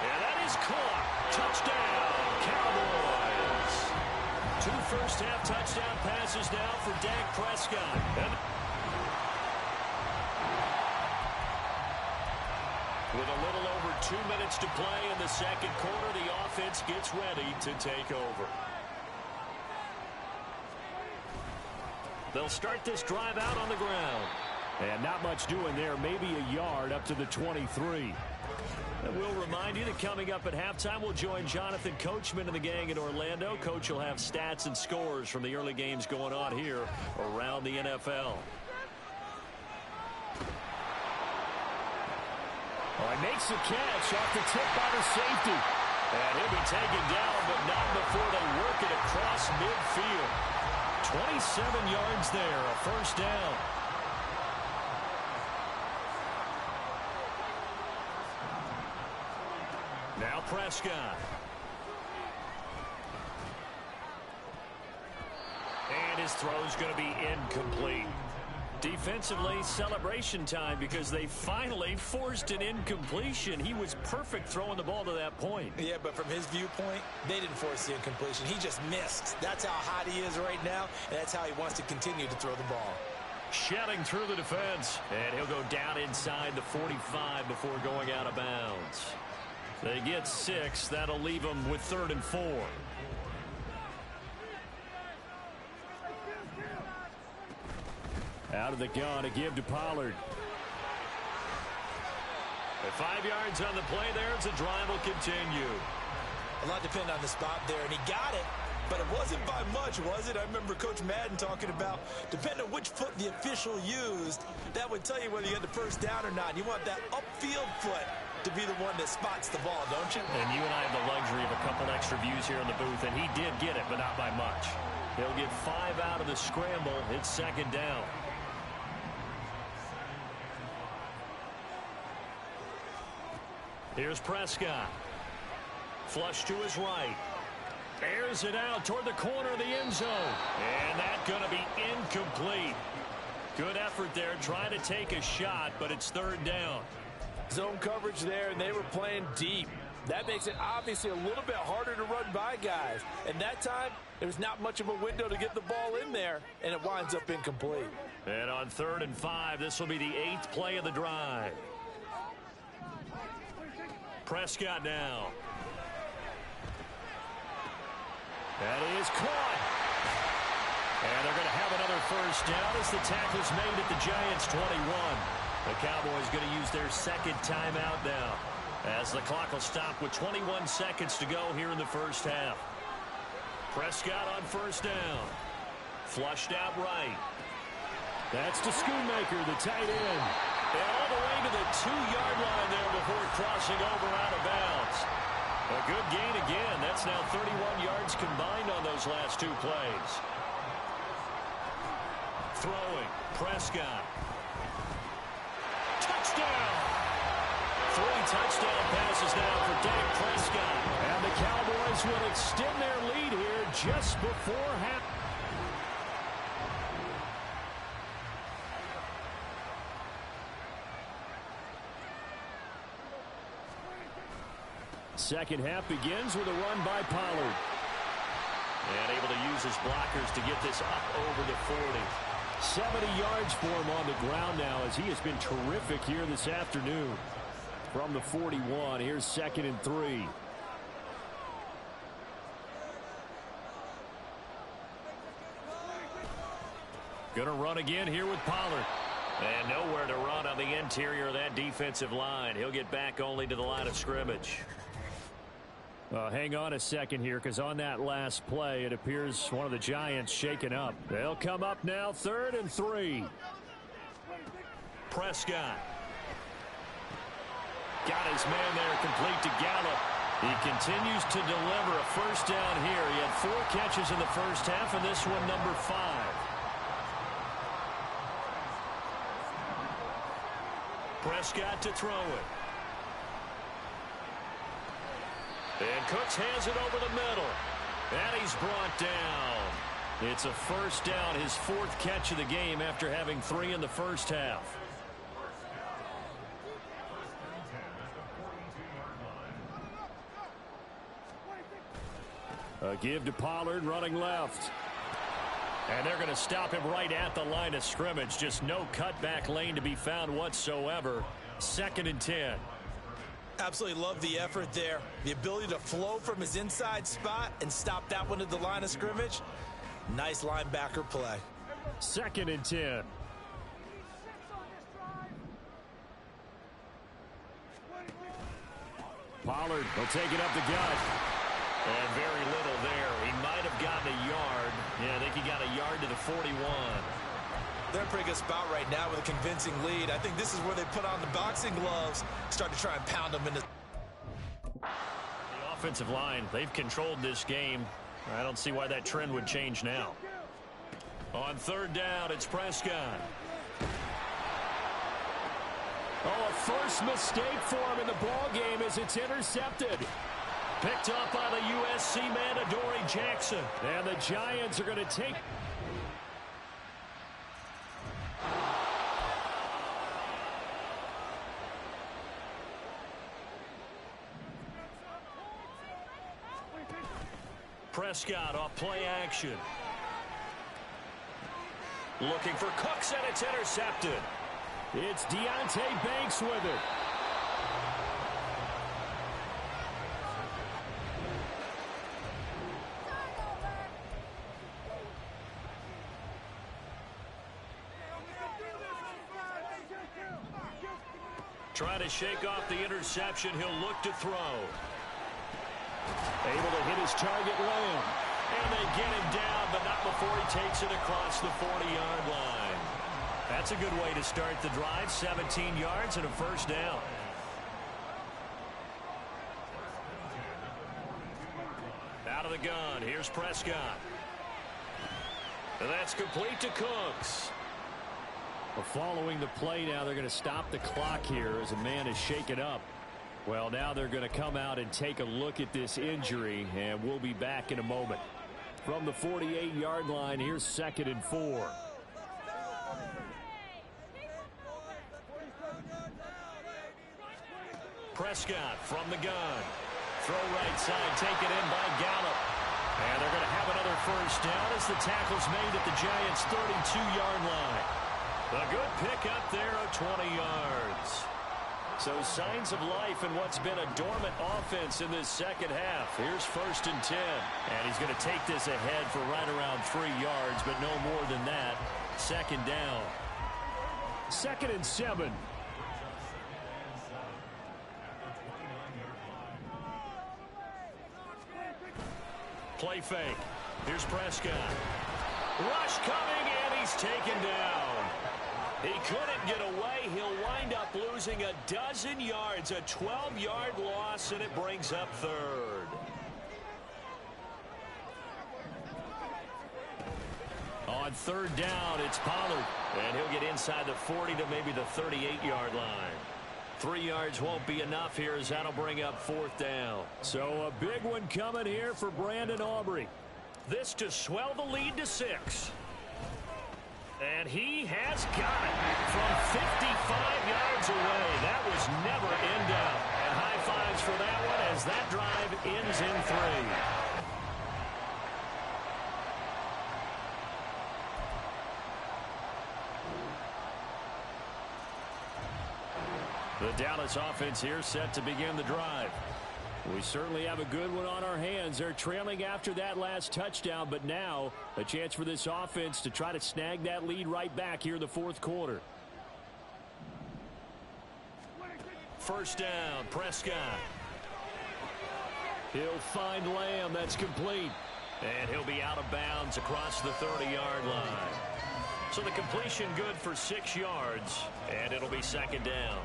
And that is caught. Touchdown, Cowboys. 2 first-half touchdown passes now for Dak Prescott. With a little over 2 minutes to play in the 2nd quarter, the offense gets ready to take over. They'll start this drive out on the ground. And not much doing there, maybe a yard up to the 23. And we'll remind you that coming up at halftime, we'll join Jonathan Coachman and the gang in Orlando. Coach will have stats and scores from the early games going on here around the NFL. Oh, he makes the catch off the tip by the safety. And he'll be taken down, but not before they work it across midfield. 27 yards there, a first down. Now Prescott. And his throw's going to be incomplete. Defensively, celebration time because they finally forced an incompletion. He was perfect throwing the ball to that point. Yeah, but from his viewpoint, they didn't force the incompletion. He just missed. That's how hot he is right now, and that's how he wants to continue to throw the ball. Shedding through the defense, and he'll go down inside the 45 before going out of bounds. They get 6. That'll leave them with 3rd and 4. Out of the gun to give to Pollard. At 5 yards on the play there, as the drive will continue. A lot depended on the spot there, and he got it, but it wasn't by much, was it? I remember Coach Madden talking about, depending on which foot the official used, that would tell you whether you had the first down or not. You want that upfield foot to be the one that spots the ball, don't you? And you and I have the luxury of a couple extra views here in the booth, and he did get it, but not by much. He'll get 5 out of the scramble. It's 2nd down. Here's Prescott. Flush to his right. Airs it out toward the corner of the end zone. And that's going to be incomplete. Good effort there trying to take a shot, but it's 3rd down. Zone coverage there, and they were playing deep. That makes it obviously a little bit harder to run by guys. And that time, there's not much of a window to get the ball in there, and it winds up incomplete. And on 3rd and 5, this will be the 8th play of the drive. Prescott now. That is caught. And they're going to have another first down as the tackle's made at the Giants' 21. The Cowboys going to use their second timeout now, as the clock will stop with 21 seconds to go here in the first half. Prescott on first down. Flushed out right. That's to Schoonmaker, the tight end. And all the way to the 2-yard line there before crossing over out of bounds. A good gain again. That's now 31 yards combined on those last 2 plays. Throwing. Prescott. Touchdown! 3 touchdown passes now for Dak Prescott. And the Cowboys will extend their lead here just before half. Second half begins with a run by Pollard. And able to use his blockers to get this up over the 40. 70 yards for him on the ground now, as he has been terrific here this afternoon. From the 41, here's 2nd and 3. Going to run again here with Pollard. And nowhere to run on the interior of that defensive line. He'll get back only to the line of scrimmage. Hang on a second here, because on that last play, it appears one of the Giants shaken up. They'll come up now, 3rd and 3. Prescott. Got his man there, complete to Gallup. He continues to deliver a first down here. He had 4 catches in the first half, and this one number 5. Prescott to throw it. And Cooks hands it over the middle. And he's brought down. It's a first down, his 4th catch of the game after having 3 in the first half. A give to Pollard, running left. And they're going to stop him right at the line of scrimmage. Just no cutback lane to be found whatsoever. 2nd and 10. Absolutely love the effort there. The ability to flow from his inside spot and stop that one at the line of scrimmage. Nice linebacker play. 2nd and 10. Pollard will take it up the gut. And very little there. He might have gotten a yard. Yeah, I think he got a yard to the 41. They're in a pretty good spot right now with a convincing lead. I think this is where they put on the boxing gloves, start to try and pound them into. The offensive line, they've controlled this game. I don't see why that trend would change now. On 3rd down, it's Prescott. Oh, a first mistake for him in the ball game as it's intercepted. Picked up by the USC man, Adoree Jackson. And the Giants are going to take. Prescott off play action. Looking for Cooks, and it's intercepted. It's Deonte Banks with it. Trying to shake off the interception. He'll look to throw. Able to hit his target Lamb. And they get him down, but not before he takes it across the 40-yard line. That's a good way to start the drive. 17 yards and a first down. Out of the gun. Here's Prescott. And that's complete to Cooks. Well, following the play now, they're going to stop the clock here as a man is shaken up. Well, now they're going to come out and take a look at this injury, and we'll be back in a moment. From the 48-yard line, here's 2nd and 4. Prescott from the gun. Throw right side, taken in by Gallup. And they're going to have another first down as the tackle's made at the Giants' 32-yard line. A good pick up there of 20 yards. So signs of life in what's been a dormant offense in this second half. Here's 1st and 10. And he's going to take this ahead for right around 3 yards, but no more than that. 2nd down. 2nd and 7. Play fake. Here's Prescott. Rush coming, and he's taken down. He couldn't get away. He'll wind up losing a dozen yards, a 12-yard loss, and it brings up 3rd. On 3rd down, it's Pollard, and he'll get inside the 40 to maybe the 38-yard line. 3 yards won't be enough here as that'll bring up 4th down. So a big one coming here for Brandon Aubrey. This to swell the lead to 6. And he has got it from 55 yards away. That was never in doubt. And high fives for that one as that drive ends in 3. The Dallas offense here set to begin the drive. We certainly have a good one on our hands. They're trailing after that last touchdown, but now a chance for this offense to try to snag that lead right back here in the 4th quarter. 1st down, Prescott. He'll find Lamb. That's complete. And he'll be out of bounds across the 30-yard line. So the completion good for 6 yards, and it'll be 2nd down.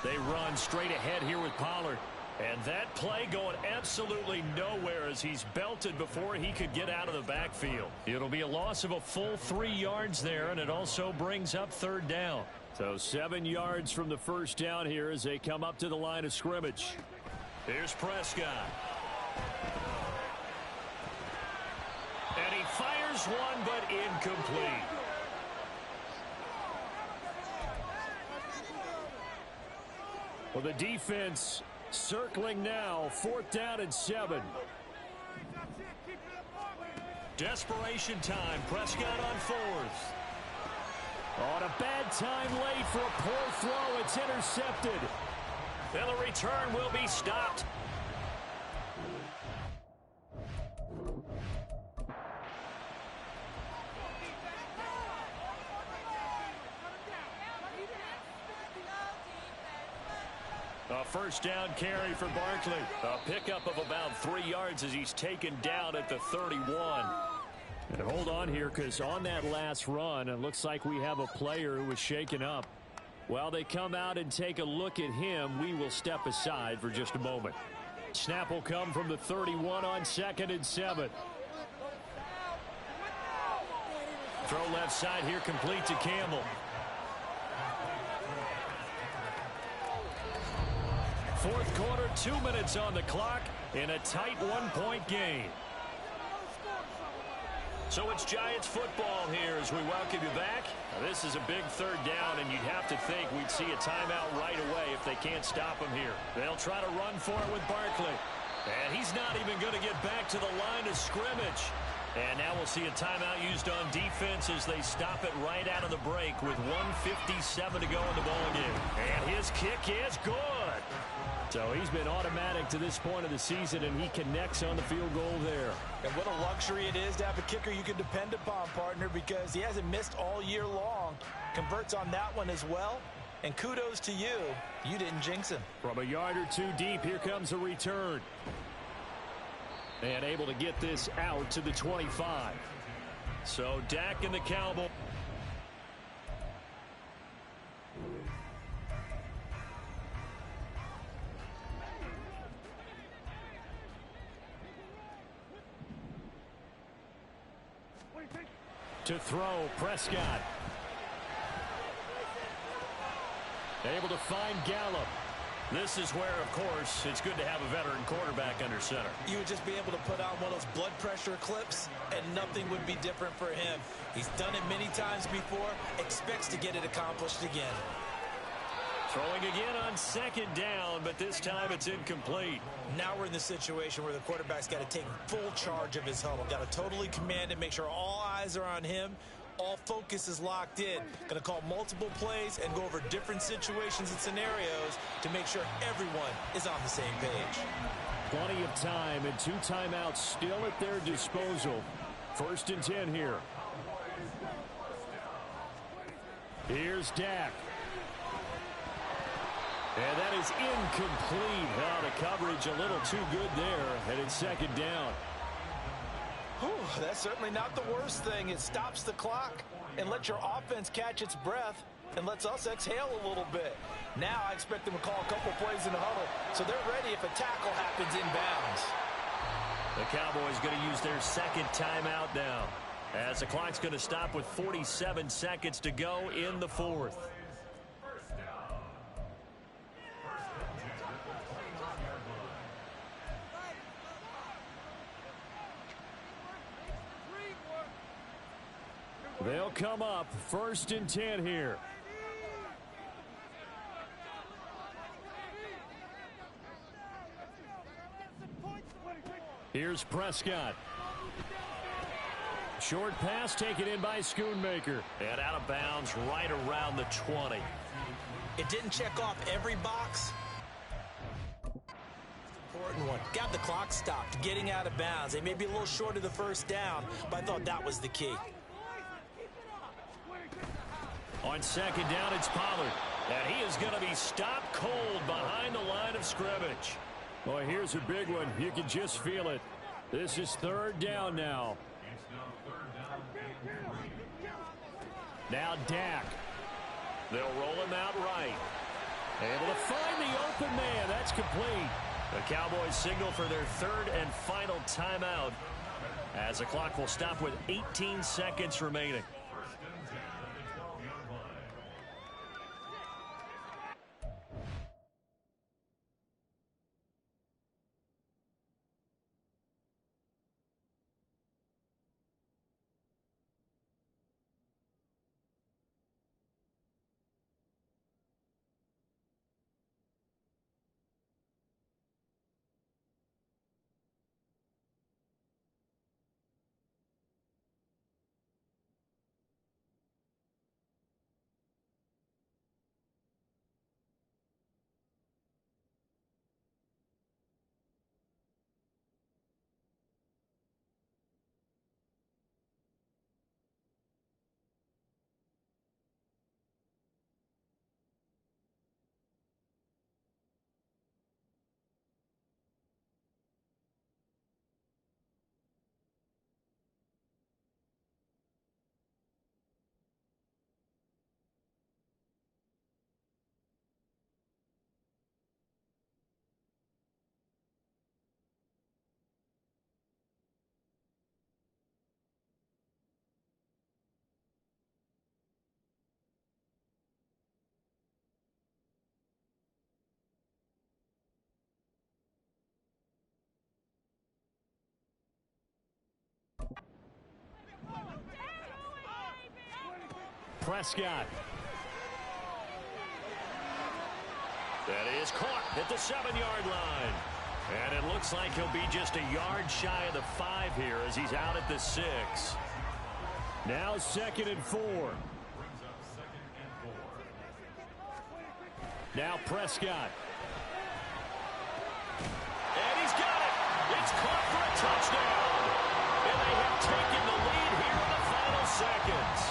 They run straight ahead here with Pollard. And that play going absolutely nowhere as he's belted before he could get out of the backfield. It'll be a loss of a full 3 yards there, and it also brings up 3rd down. So 7 yards from the first down here as they come up to the line of scrimmage. Here's Prescott. And he fires one, but incomplete. Well, the defense circling now. 4th down and 7. Desperation time. Prescott on 4th. On a bad time late for a poor throw. It's intercepted. And the return will be stopped. A 1st down carry for Barkley. A pickup of about 3 yards as he's taken down at the 31. And hold on here, because on that last run, it looks like we have a player who was shaken up. While they come out and take a look at him, we will step aside for just a moment. Snap will come from the 31 on 2nd and 7. Throw left side here, complete to Campbell. 4th quarter, 2 minutes on the clock in a tight 1-point game. So it's Giants football here as we welcome you back. Now, this is a big 3rd down, and you'd have to think we'd see a timeout right away if they can't stop him here. They'll try to run for it with Barkley. And he's not even going to get back to the line of scrimmage. And now we'll see a timeout used on defense as they stop it right out of the break with 1:57 to go in the ballgame. And his kick is good. So he's been automatic to this point of the season, and he connects on the field goal there. And what a luxury it is to have a kicker you can depend upon, partner, because he hasn't missed all year long. Converts on that one as well. And kudos to you. You didn't jinx him. From a yard or 2 deep, here comes a return. And able to get this out to the 25. So Dak and the Cowboys. To throw, Prescott. Able to find Gallup. This is where, of course, it's good to have a veteran quarterback under center. You would just be able to put on one of those blood pressure clips, and nothing would be different for him. He's done it many times before, expects to get it accomplished again. Throwing again on second down, but this time it's incomplete. Now we're in the situation where the quarterback's got to take full charge of his huddle. Got to totally command it, make sure all eyes are on him. All focus is locked in. Going to call multiple plays and go over different situations and scenarios to make sure everyone is on the same page. Plenty of time and 2 timeouts still at their disposal. 1st and 10 here. Here's Dak. And that is incomplete. Oh, the coverage a little too good there, and it's 2nd down. Whew, that's certainly not the worst thing. It stops the clock and lets your offense catch its breath and lets us exhale a little bit. Now I expect them to call a couple plays in the huddle, so they're ready if a tackle happens inbounds. The Cowboys going to use their 2nd timeout now, as the clock's going to stop with 47 seconds to go in the 4th. They'll come up 1st and 10 here. Here's Prescott. Short pass taken in by Schoonmaker. And out of bounds right around the 20. It didn't check off every box. Important one. Got the clock stopped, getting out of bounds. They may be a little short of the 1st down, but I thought that was the key. On 2nd down, it's Pollard. And he is going to be stopped cold behind the line of scrimmage. Boy, here's a big one. You can just feel it. This is 3rd down now. Now Dak. They'll roll him out right. Able to find the open man. That's complete. The Cowboys signal for their 3rd and final timeout, as the clock will stop with 18 seconds remaining. Prescott. That is caught at the 7-yard line. And it looks like he'll be just a yard shy of the 5 here as he's out at the 6. Now 2nd and 4. Now Prescott. And he's got it. It's caught for a touchdown. And they have taken the lead here in the final seconds.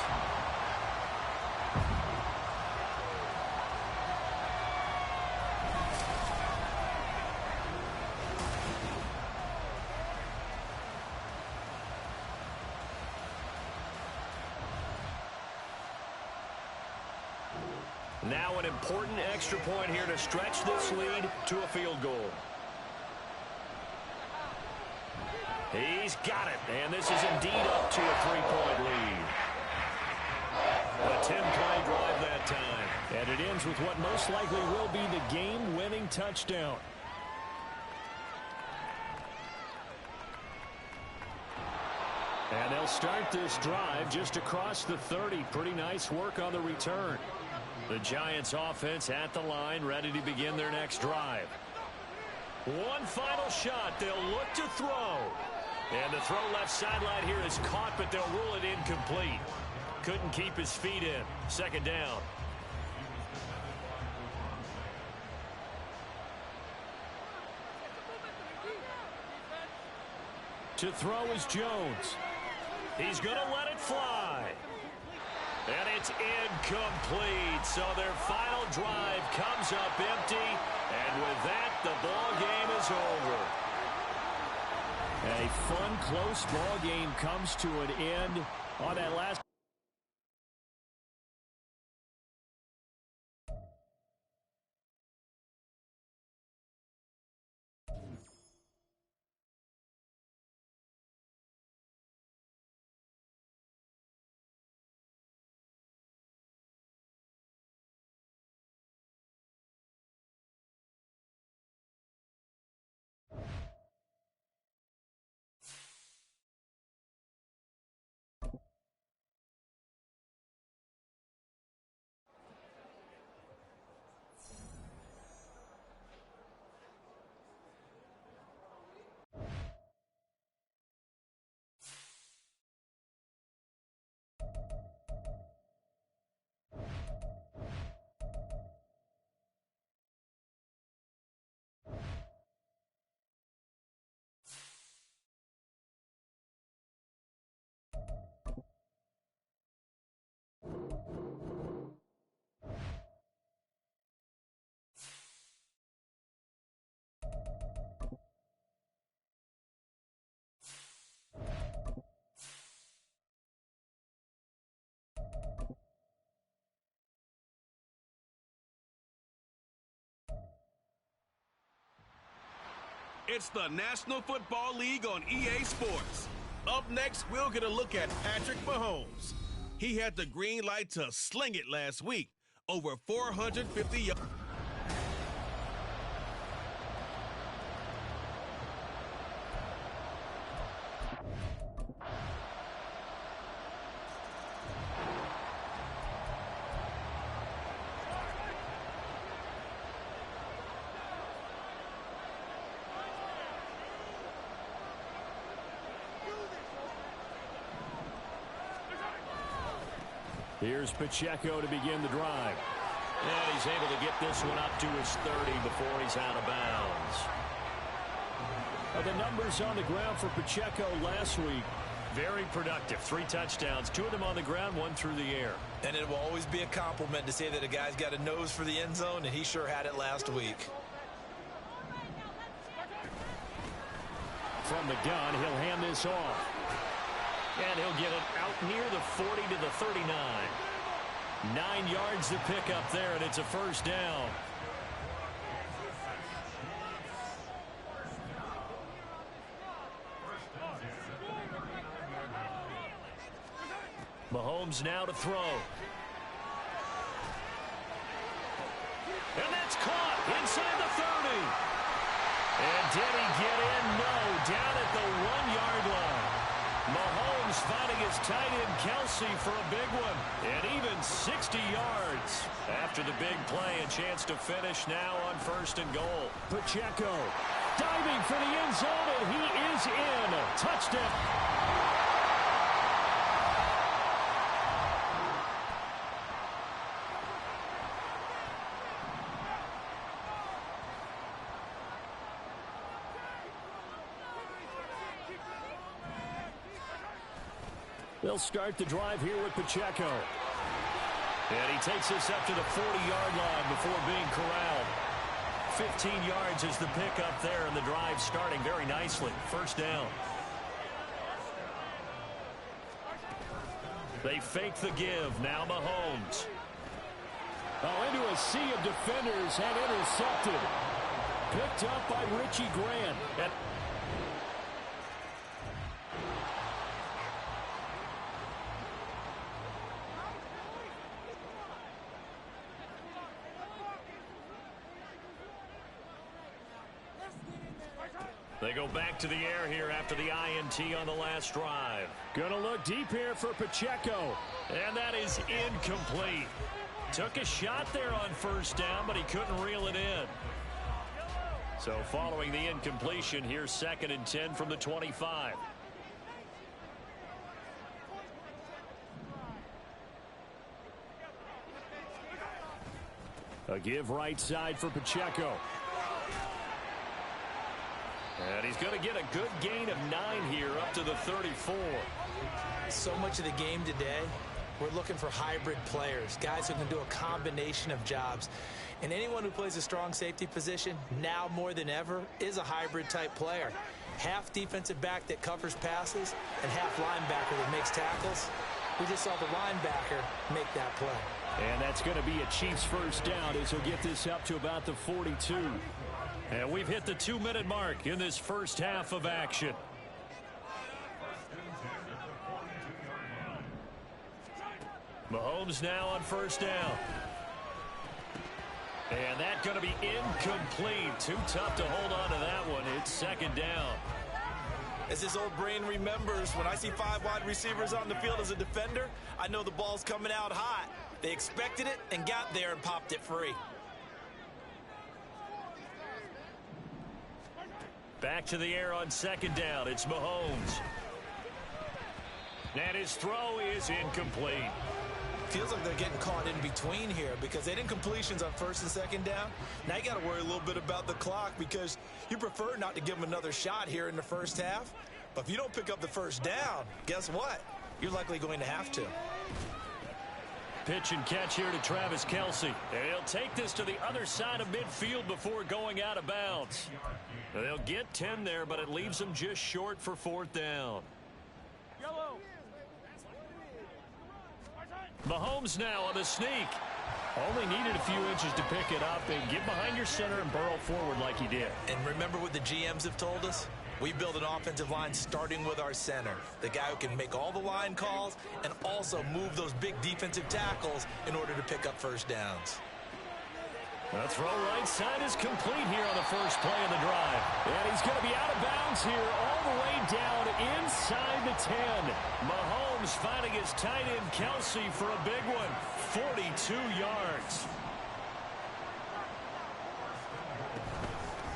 Now an important extra point here to stretch this lead to a field goal. He's got it, and this is indeed up to a 3-point lead. A 10-play drive that that time. And it ends with what most likely will be the game-winning touchdown. And they'll start this drive just across the 30. Pretty nice work on the return. The Giants offense at the line, ready to begin their next drive. One final shot. They'll look to throw. And the throw left sideline here is caught, but they'll rule it incomplete. Couldn't keep his feet in. Second down. To throw is Jones. He's going to let it fly. And it's incomplete. So their final drive comes up empty. And with that, the ball game is over. A fun, close ball game comes to an end on that last. It's the National Football League on EA Sports. Up next, we'll get a look at Patrick Mahomes. He had the green light to sling it last week. Over 450 yards. Here's Pacheco to begin the drive. And he's able to get this one up to his 30 before he's out of bounds. The numbers on the ground for Pacheco last week. Very productive. 3 touchdowns, 2 of them on the ground, 1 through the air. And it will always be a compliment to say that a guy's got a nose for the end zone, and he sure had it last week. From the gun, he'll hand this off. And he'll get it out near the 40 to the 39. 9 yards to pick up there, and it's a first down. Mahomes now to throw. And that's caught inside the 30. And did he get in? No, down at the 1-yard line. Mahomes finding his tight end Kelsey for a big one. And even 60 yards. After the big play, a chance to finish now on 1st and goal. Pacheco diving for the end zone, and he is in. Touchdown. They'll start the drive here with Pacheco. And he takes this up to the 40-yard line before being corralled. 15 yards is the pickup there, and the drive starting very nicely. First down. They fake the give. Now Mahomes. Oh, into a sea of defenders and intercepted. Picked up by Richie Grant. They go back to the air here after the INT on the last drive. Gonna look deep here for Pacheco. And that is incomplete. Took a shot there on first down, but he couldn't reel it in. So following the incompletion, here's 2nd and 10 from the 25. A give right side for Pacheco. And he's going to get a good gain of 9 here up to the 34. So much of the game today, we're looking for hybrid players, guys who can do a combination of jobs. And anyone who plays a strong safety position, now more than ever, is a hybrid type player. Half defensive back that covers passes and half linebacker that makes tackles. We just saw the linebacker make that play. And that's going to be a Chiefs first down as he'll get this up to about the 42. And we've hit the 2-minute mark in this first half of action. Mahomes now on first down. And that's going to be incomplete. Too tough to hold on to that one. It's 2nd down. As his old brain remembers, when I see 5 wide receivers on the field as a defender, I know the ball's coming out hot. They expected it and got there and popped it free. Back to the air on 2nd down. It's Mahomes. And his throw is incomplete. Feels like they're getting caught in between here because they didn't completions on 1st and 2nd down. Now you got to worry a little bit about the clock because you prefer not to give them another shot here in the first half. But if you don't pick up the first down, guess what? You're likely going to have to. Pitch and catch here to Travis Kelce. And he'll take this to the other side of midfield before going out of bounds. They'll get 10 there, but it leaves them just short for 4th down. Mahomes now on the sneak. Only needed a few inches to pick it up and get behind your center and burrow forward like he did. And remember what the GMs have told us? We build an offensive line starting with our center, the guy who can make all the line calls and also move those big defensive tackles in order to pick up first downs. The throw right side is complete here on the first play of the drive. And he's going to be out of bounds here all the way down inside the 10. Mahomes finding his tight end Kelce for a big one. 42 yards.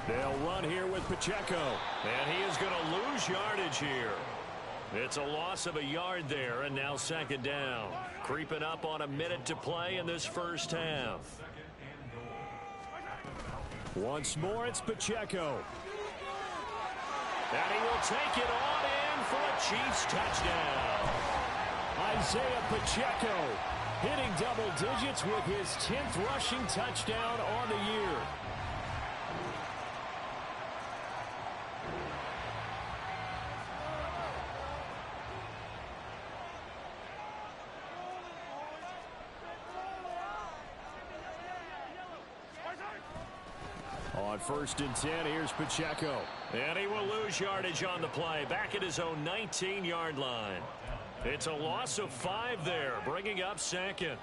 They'll run here with Pacheco. And he is going to lose yardage here. It's a loss of a yard there, and now 2nd down. Creeping up on a minute to play in this first half. Once more, it's Pacheco. And he will take it on in for a Chiefs touchdown. Isaiah Pacheco hitting double digits with his 10th rushing touchdown on the year. On 1st and 10, here's Pacheco. And he will lose yardage on the play, back at his own 19-yard line. It's a loss of 5 there, bringing up 2nd.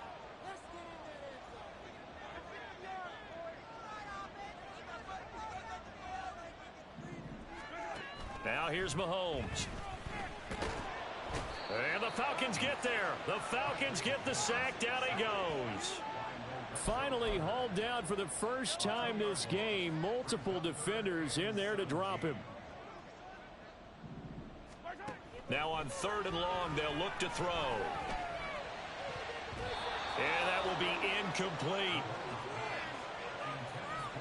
Now here's Mahomes. And the Falcons get there. The Falcons get the sack. Down he goes. Finally hauled down for the first time this game. Multiple defenders in there to drop him. Now on 3rd and long, they'll look to throw. And that will be incomplete.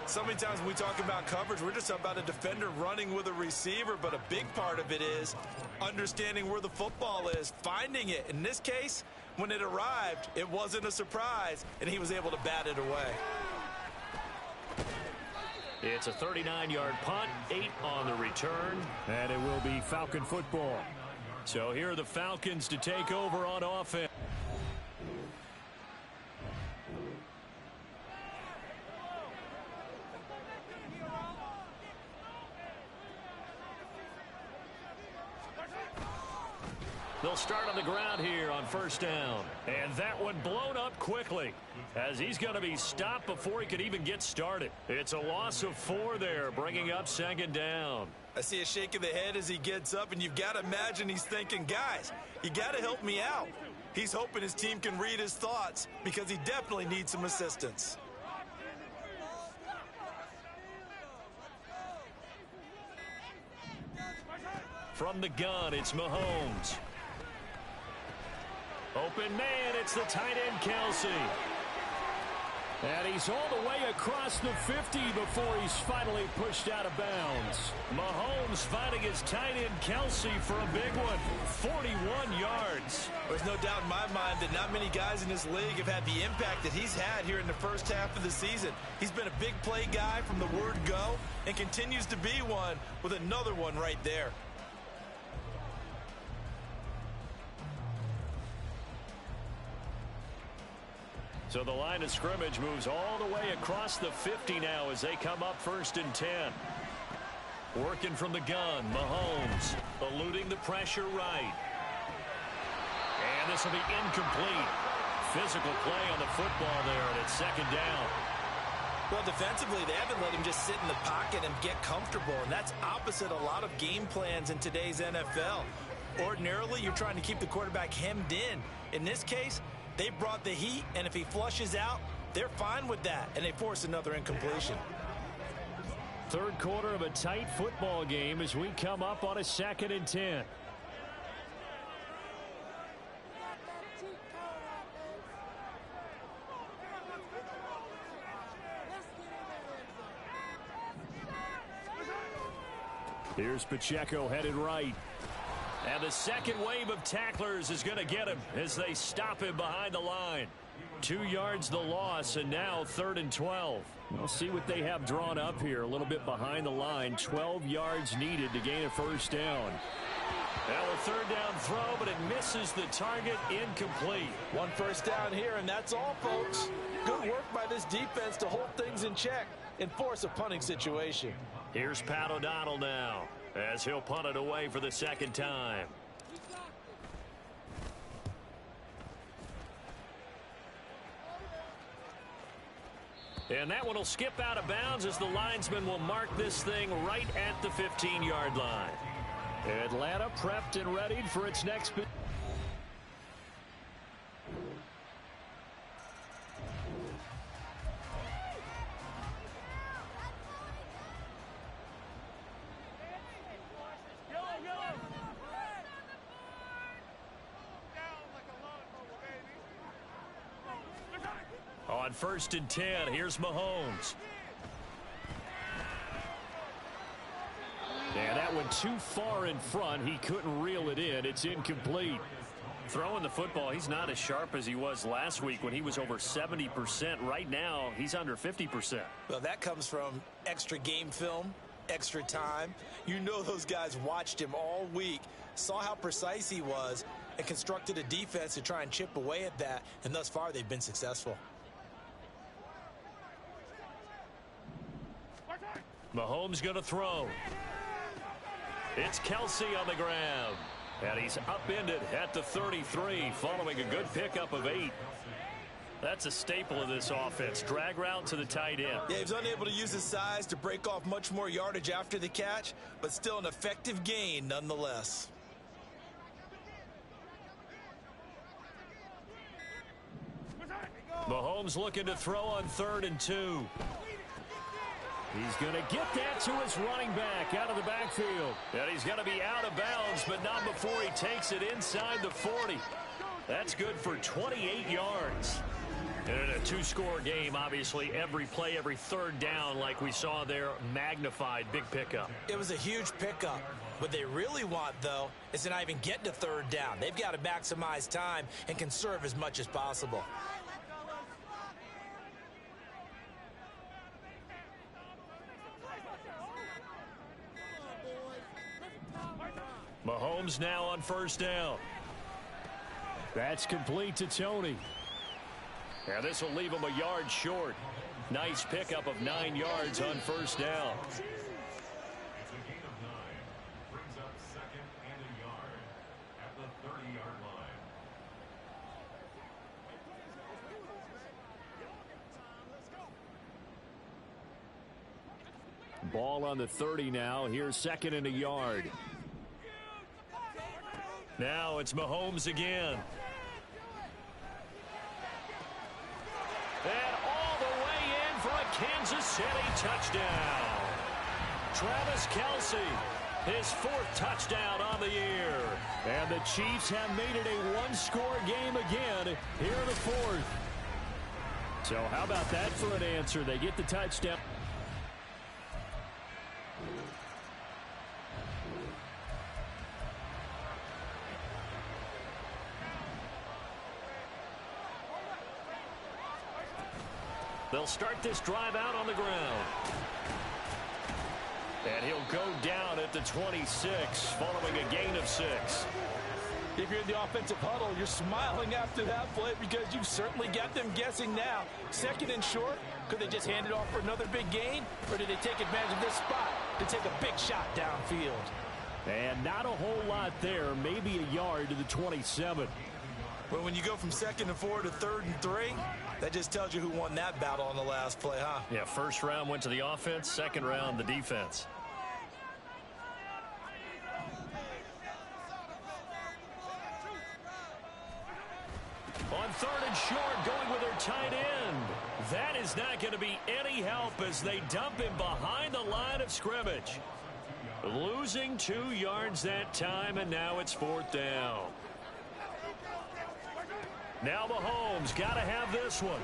So many times when we talk about coverage, we're just about a defender running with a receiver, but a big part of it is understanding where the football is, finding it. In this case, when it arrived, it wasn't a surprise, and he was able to bat it away. It's a 39-yard punt, 8 on the return. And it will be Falcon football. So here are the Falcons to take over on offense. They'll start on the ground here on 1st down. And that one blown up quickly as he's going to be stopped before he could even get started. It's a loss of 4 there, bringing up 2nd down. I see a shake of the head as he gets up, and you've got to imagine he's thinking, guys, you got to help me out. He's hoping his team can read his thoughts because he definitely needs some assistance. From the gun, it's Mahomes. Open man, it's the tight end, Kelsey. And he's all the way across the 50 before he's finally pushed out of bounds. Mahomes finding his tight end, Kelsey, for a big one. 41 yards. There's no doubt in my mind that not many guys in this league have had the impact that he's had here in the first half of the season. He's been a big play guy from the word go and continues to be one with another one right there. So the line of scrimmage moves all the way across the 50 now as they come up 1st and 10. Working from the gun, Mahomes eluding the pressure right. And this will be incomplete. Physical play on the football there, and it's 2nd down. Well, defensively, they haven't let him just sit in the pocket and get comfortable, and that's opposite a lot of game plans in today's NFL. Ordinarily, you're trying to keep the quarterback hemmed in. In this case, they brought the heat, and if he flushes out, they're fine with that, and they force another incompletion. Third quarter of a tight football game as we come up on a 2nd and 10. Here's Pacheco headed right. And the second wave of tacklers is going to get him as they stop him behind the line. 2 yards the loss, and now 3rd and 12. We'll see what they have drawn up here. A little bit behind the line. 12 yards needed to gain a 1st down. Now a 3rd down throw, but it misses the target. Incomplete. 1 first down here, and that's all, folks. Good work by this defense to hold things in check and force a punting situation. Here's Pat O'Donnell now, as he'll punt it away for the 2nd time. And that one will skip out of bounds as the linesman will mark this thing right at the 15-yard line. Atlanta prepped and readied for its next. On 1st and 10, here's Mahomes. And that one too far in front. He couldn't reel it in. It's incomplete. Throwing the football, he's not as sharp as he was last week when he was over 70%. Right now, he's under 50%. Well, that comes from extra game film, extra time. You know those guys watched him all week, saw how precise he was, and constructed a defense to try and chip away at that. And thus far, they've been successful. Mahomes going to throw. It's Kelsey on the ground. And he's upended at the 33 following a good pickup of 8. That's a staple of this offense. Drag route to the tight end. Yeah, he was unable to use his size to break off much more yardage after the catch, but still an effective gain nonetheless. Mahomes looking to throw on 3rd and 2. He's going to get that to his running back out of the backfield. And he's going to be out of bounds, but not before he takes it inside the 40. That's good for 28 yards. And in a 2-score game, obviously, every play, every 3rd down, like we saw there, magnified. Big pickup. It was a huge pickup. What they really want, though, is to not even get to 3rd down. They've got to maximize time and conserve as much as possible. Mahomes now on 1st down. That's complete to Tony. And this will leave him a yard short. Nice pickup of 9 yards on 1st down. Ball on the 30 now. Here's 2nd and a yard. Now it's Mahomes again. And all the way in for a Kansas City touchdown. Travis Kelce, his 4th touchdown on the year. And the Chiefs have made it a one-score game again here in the 4th. So how about that for an answer? They get the touchdown. They'll start this drive out on the ground. And he'll go down at the 26 following a gain of 6. If you're in the offensive huddle, you're smiling after that play because you've certainly got them guessing now. 2nd and short, could they just hand it off for another big gain? Or did they take advantage of this spot to take a big shot downfield? And not a whole lot there, maybe a yard to the 27. Well, when you go from 2nd and 4 to 3rd and 3, that just tells you who won that battle on the last play, huh? Yeah, 1st round went to the offense, 2nd round the defense. On 3rd and short, going with their tight end. That is not going to be any help as they dump him behind the line of scrimmage. Losing 2 yards that time, and now it's 4th down. Now Mahomes got to have this one.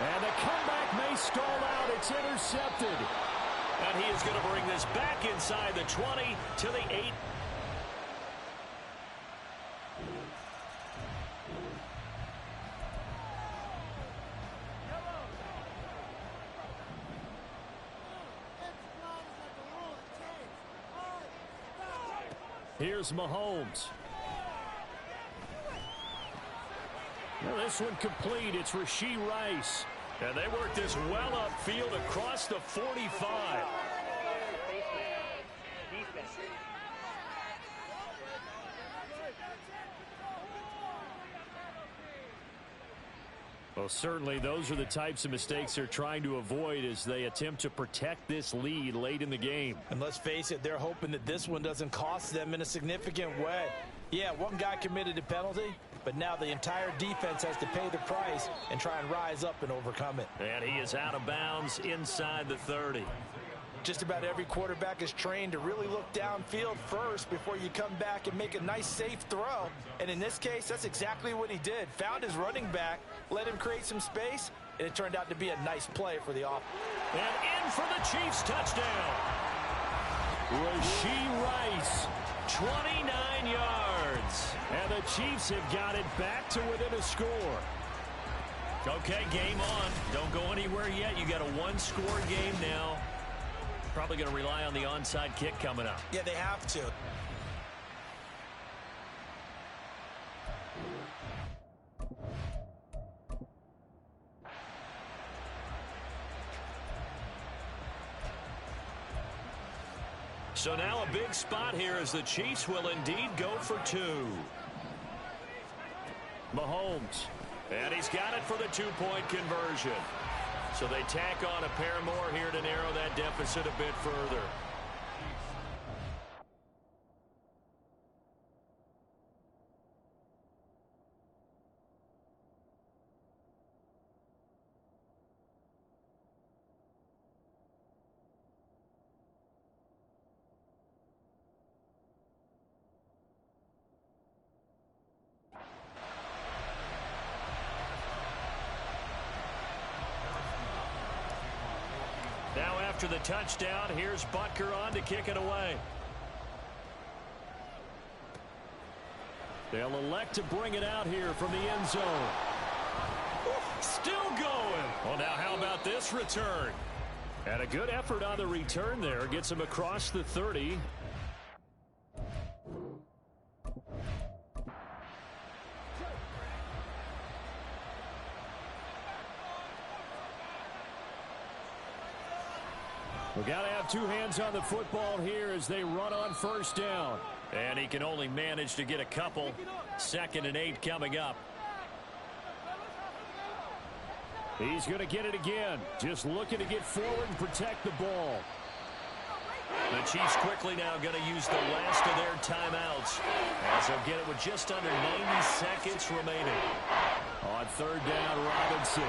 And the comeback may stall out. It's intercepted. And he is going to bring this back inside the 20 to the 8. Here's Mahomes. Well, this one complete. It's Rashee Rice. And they work this well upfield across the 45. Well, certainly those are the types of mistakes they're trying to avoid as they attempt to protect this lead late in the game. And let's face it, they're hoping that this one doesn't cost them in a significant way. Yeah, one guy committed a penalty, but now the entire defense has to pay the price and try and rise up and overcome it. And he is out of bounds inside the 30. Just about every quarterback is trained to really look downfield first before you come back and make a nice, safe throw. And in this case, that's exactly what he did. Found his running back, let him create some space, and it turned out to be a nice play for the offense. And in for the Chiefs touchdown. Rashee Rice. 29 yards. And the Chiefs have got it back to within a score. Okay, game on. Don't go anywhere yet. You got a one-score game now. Probably going to rely on the onside kick coming up. Yeah, they have to. So now a big spot here as the Chiefs will indeed go for 2. Mahomes. And he's got it for the 2-point conversion. So they tack on a pair more here to narrow that deficit a bit further. Now after the touchdown, here's Butker on to kick it away. They'll elect to bring it out here from the end zone. Still going. Well, now how about this return? And a good effort on the return there. Gets him across the 30. We got to have two hands on the football here as they run on first down. And he can only manage to get a couple. 2nd and 8 coming up. He's going to get it again. Just looking to get forward and protect the ball. The Chiefs quickly now going to use the last of their timeouts as they'll get it with just under 90 seconds remaining. On third down, Robinson.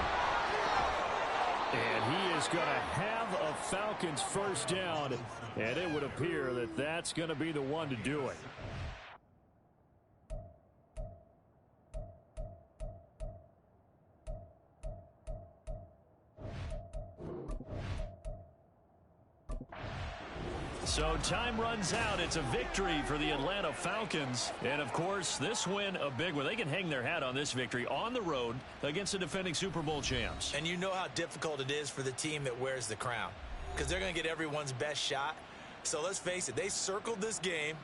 And he is going to have a Falcons first down, and it would appear that that's going to be the one to do it. So time runs out. It's a victory for the Atlanta Falcons. And, of course, this win, a big one. They can hang their hat on this victory on the road against the defending Super Bowl champs. And you know how difficult it is for the team that wears the crown, because they're going to get everyone's best shot. So let's face it, they circled this game.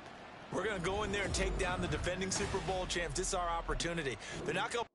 We're going to go in there and take down the defending Super Bowl champs. This is our opportunity. They're not going to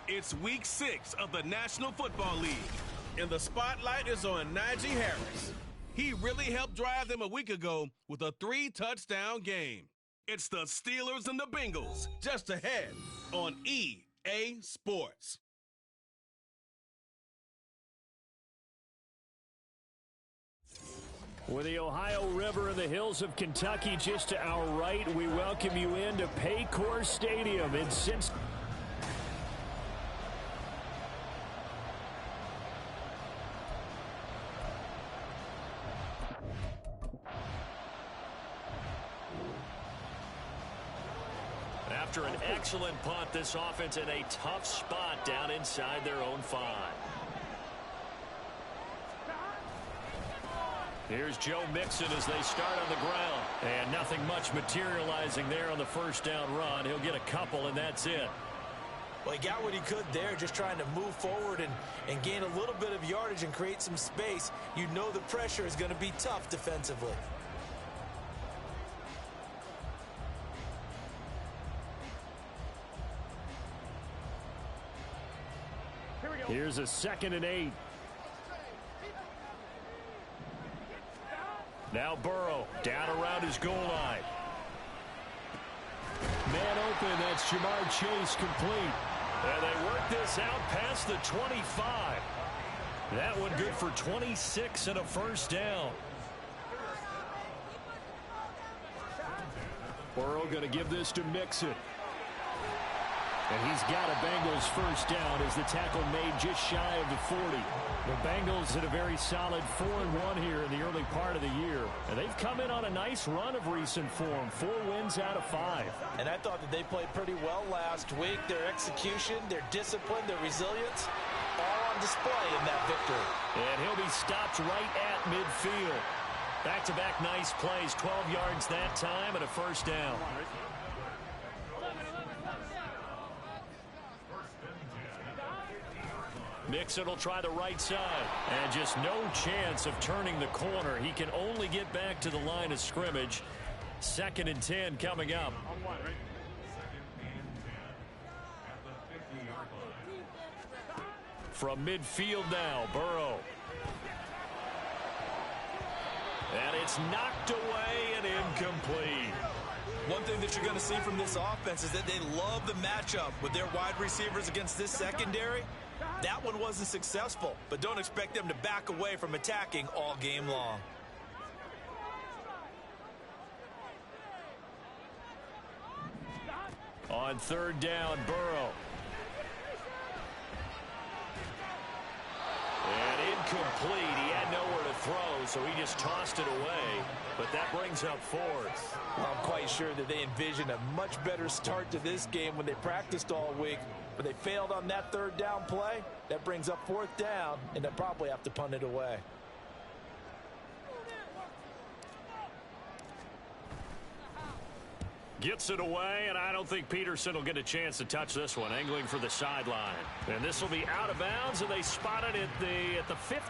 It's week 6 of the National Football League, and the spotlight is on Najee Harris. He really helped drive them a week ago with a 3-touchdown game. It's the Steelers and the Bengals, just ahead on EA Sports. With the Ohio River and the hills of Kentucky just to our right, we welcome you into Paycor Stadium in Cincinnati. After an excellent punt, this offense in a tough spot down inside their own 5. Here's Joe Mixon as they start on the ground. And nothing much materializing there on the first down run. He'll get a couple, and that's it. Well, he got what he could there, just trying to move forward and gain a little bit of yardage and create some space. You know the pressure is going to be tough defensively. Here's a 2nd and 8. Now Burrow down around his goal line. Man open, that's Jamar Chase complete. And they work this out past the 25. That one good for 26 and a first down. Burrow going to give this to Mixon. And he's got a Bengals first down as the tackle made just shy of the 40. The Bengals had a very solid 4-1 here in the early part of the year. And they've come in on a nice run of recent form. 4 wins out of 5. And I thought that they played pretty well last week. Their execution, their discipline, their resilience, all on display in that victory. And he'll be stopped right at midfield. Back-to-back nice plays, 12 yards that time and a first down. Mixon will try the right side. And just no chance of turning the corner. He can only get back to the line of scrimmage. 2nd and 10 coming up. From midfield now, Burrow. And it's knocked away and incomplete. One thing that you're going to see from this offense is that they love the matchup with their wide receivers against this secondary. That one wasn't successful, but don't expect them to back away from attacking all game long. On 3rd down, Burrow. And incomplete. He had nowhere to throw, so he just tossed it away. But that brings up 4th. Well, I'm quite sure that they envisioned a much better start to this game when they practiced all week. But they failed on that 3rd down play. That brings up 4th down, and they'll probably have to punt it away. Gets it away, and I don't think Peterson will get a chance to touch this one. Angling for the sideline. And this will be out of bounds, and they spot it at the 5th.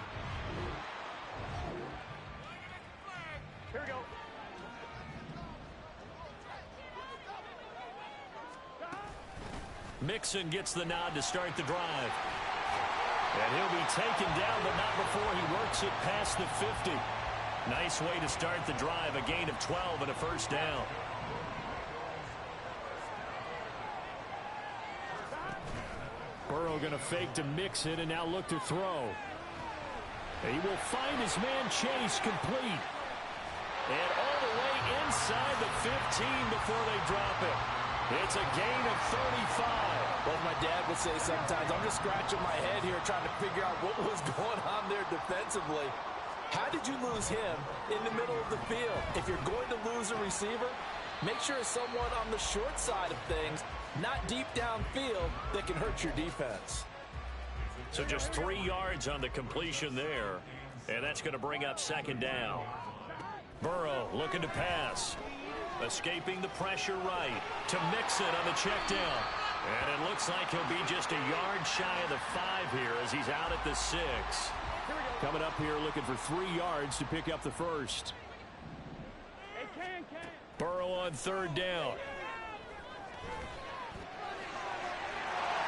Here we go. Mixon gets the nod to start the drive. And he'll be taken down, but not before he works it past the 50. Nice way to start the drive, a gain of 12 and a first down. Burrow going to fake to Mixon and now look to throw. He will find his man Chase complete. And all the way inside the 15 before they drop it. It's a gain of 35. Well, as my dad would say sometimes, I'm just scratching my head here trying to figure out what was going on there defensively. How did you lose him in the middle of the field? If you're going to lose a receiver, make sure it's someone on the short side of things, not deep downfield, that can hurt your defense. So just 3 yards on the completion there. And that's going to bring up 2nd down. Burrow looking to pass. Escaping the pressure right to Mixon on the check down. And it looks like he'll be just a yard shy of the 5 here as he's out at the 6. Coming up here looking for 3 yards to pick up the first. Burrow on 3rd down.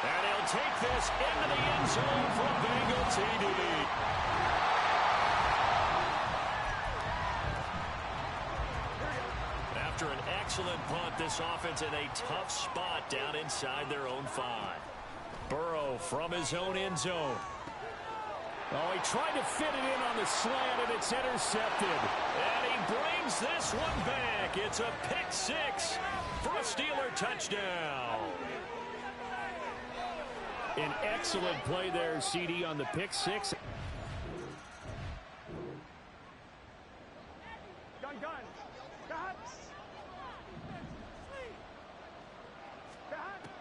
And he'll to take this into the end zone for a Bengal TD. After an excellent punt, this offense in a tough spot down inside their own 5. Burrow from his own end zone. Oh, he tried to fit it in on the slant, and it's intercepted. And he brings this one back. It's a pick 6 for a Steeler touchdown. An excellent play there, CD, on the pick 6.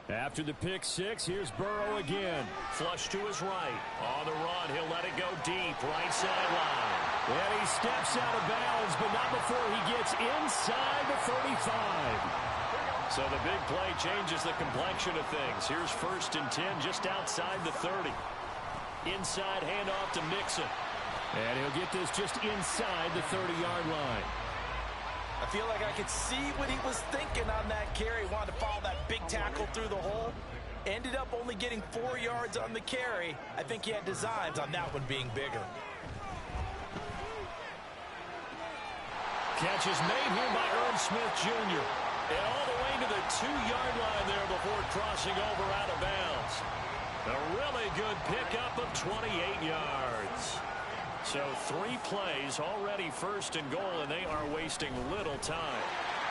After the pick 6, here's Burrow again. Flush to his right. On the run, he'll let it go deep. Right sideline. And he steps out of bounds, but not before he gets inside the 35. So the big play changes the complexion of things. Here's 1st and 10 just outside the 30. Inside handoff to Mixon. And he'll get this just inside the 30-yard line. I feel like I could see what he was thinking on that carry. He wanted to follow that big tackle through the hole. Ended up only getting 4 yards on the carry. I think he had designs on that one being bigger. Catch is made here by Irv Smith Jr. And all the way to the 2-yard line there before crossing over out of bounds. A really good pickup of 28 yards. So 3 plays already 1st and goal, and they are wasting little time.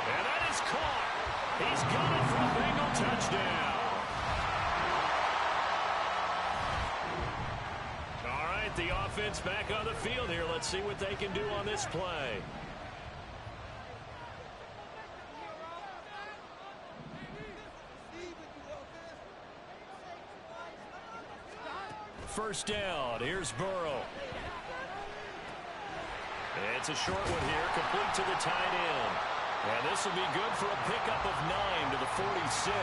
And that is caught. He's got it for a Bengal touchdown. All right, the offense back on the field here. Let's see what they can do on this play. First down. Here's Burrow. It's a short one here, complete to the tight end. And this will be good for a pickup of 9 to the 46.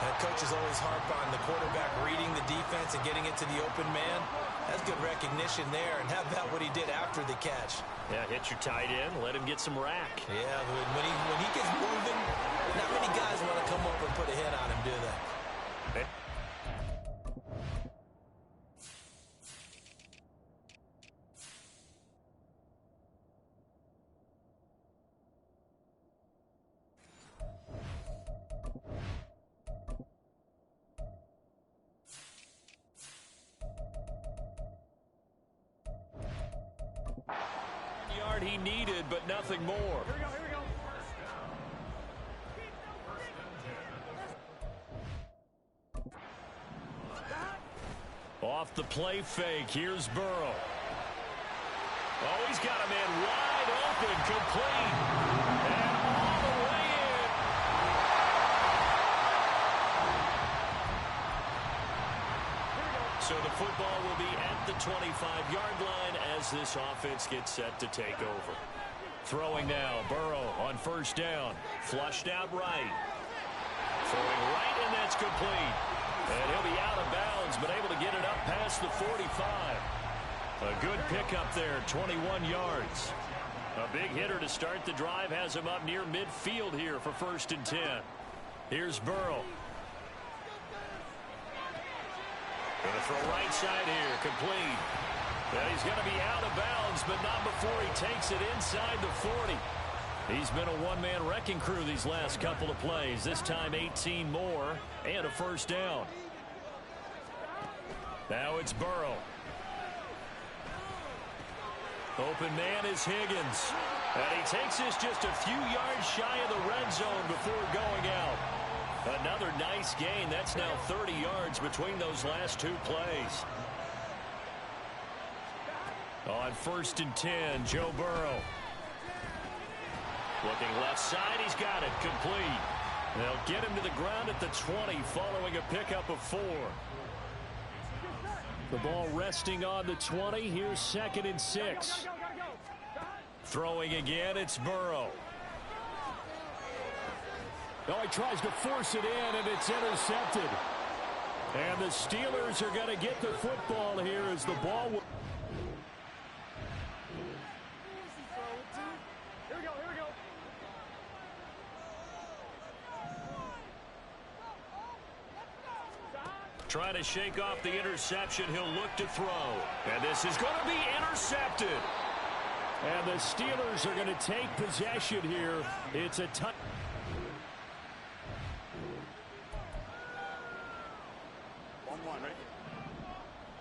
That coaches always harp on the quarterback reading the defense and getting it to the open man. That's good recognition there, and how about what he did after the catch? Yeah, hit your tight end, let him get some rack. Yeah, when he gets moving, not many guys want to come up and put a hit on him, do they? He needed, but nothing more. Here we go. Off the play fake, here's Burrow. Oh, he's got a man wide open, complete. And all the way in. So the football will be at the 25-yard line as this offense gets set to take over. Throwing now, Burrow on 1st down. Flushed out right. Throwing right, and that's complete. And he'll be out of bounds, but able to get it up past the 45. A good pickup there, 21 yards. A big hitter to start the drive has him up near midfield here for 1st and 10. Here's Burrow. Going to throw right side here, complete. And he's going to be out of bounds, but not before he takes it inside the 40. He's been a one-man wrecking crew these last couple of plays. This time 18 more and a 1st down. Now it's Burrow. Open man is Higgins. And he takes this just a few yards shy of the red zone before going out. Another nice gain. That's now 30 yards between those last 2 plays. On 1st and 10, Joe Burrow. Looking left side, he's got it, complete. They'll get him to the ground at the 20 following a pickup of 4. The ball resting on the 20. Here's 2nd and 6. Throwing again, it's Burrow. Oh, he tries to force it in, and it's intercepted. And the Steelers are going to get the football here as the ball will... Trying to shake off the interception. He'll look to throw. And this is going to be intercepted. And the Steelers are going to take possession here. It's a touch.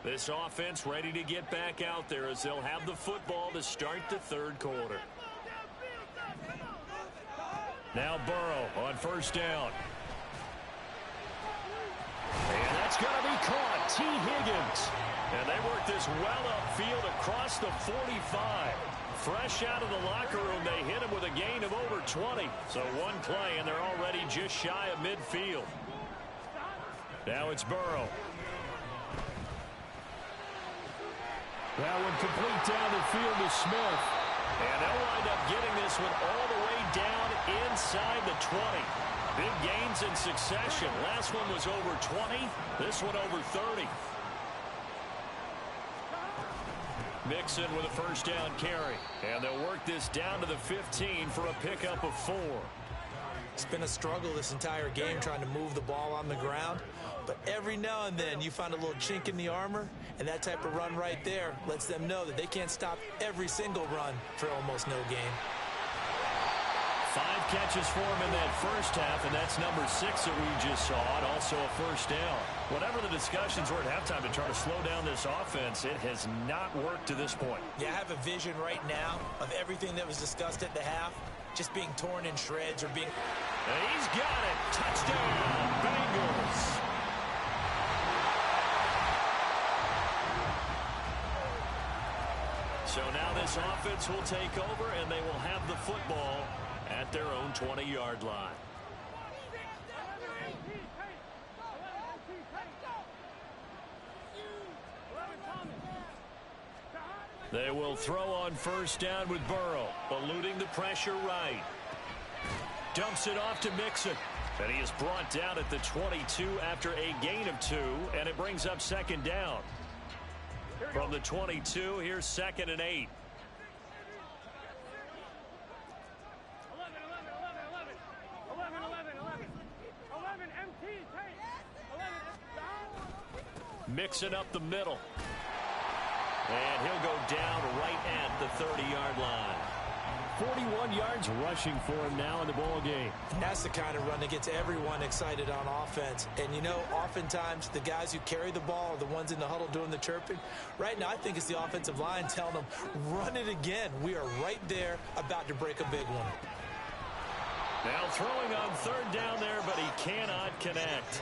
This offense ready to get back out there as they'll have the football to start the third quarter. Now Burrow on first down. And that's going to be caught. T. Higgins. And they work this well upfield across the 45. Fresh out of the locker room, they hit him with a gain of over 20. So one play, and they're already just shy of midfield. Now it's Burrow. That one complete down the field to Smith. And they'll wind up getting this one all the way down inside the 20. Big gains in succession. Last one was over 20. This one over 30. Mixon with a first down carry. And they'll work this down to the 15 for a pickup of 4. It's been a struggle this entire game trying to move the ball on the ground. But every now and then you find a little chink in the armor, and that type of run right there lets them know that they can't stop every single run for almost no gain. 5 catches for him in that first half, and that's number 6 that we just saw, and also a first down. Whatever the discussions were at halftime to try to slow down this offense, it has not worked to this point. Yeah, I have a vision right now of everything that was discussed at the half just being torn in shreds or being... And he's got it. Touchdown, Bengals. So now this offense will take over, and they will have the football at their own 20-yard line. They will throw on first down with Burrow, eluding the pressure right. Dumps it off to Mixon. And he is brought down at the 22 after a gain of 2, and it brings up second down. From the 22, here's 2nd and 8. Mixing up the middle. And he'll go down right at the 30-yard line. 41 yards rushing for him now in the ball game. That's the kind of run that gets everyone excited on offense. And, you know, oftentimes the guys who carry the ball are the ones in the huddle doing the chirping. Right now, I think it's the offensive line telling them, run it again. We are right there about to break a big one. Now throwing on third down there, but he cannot connect.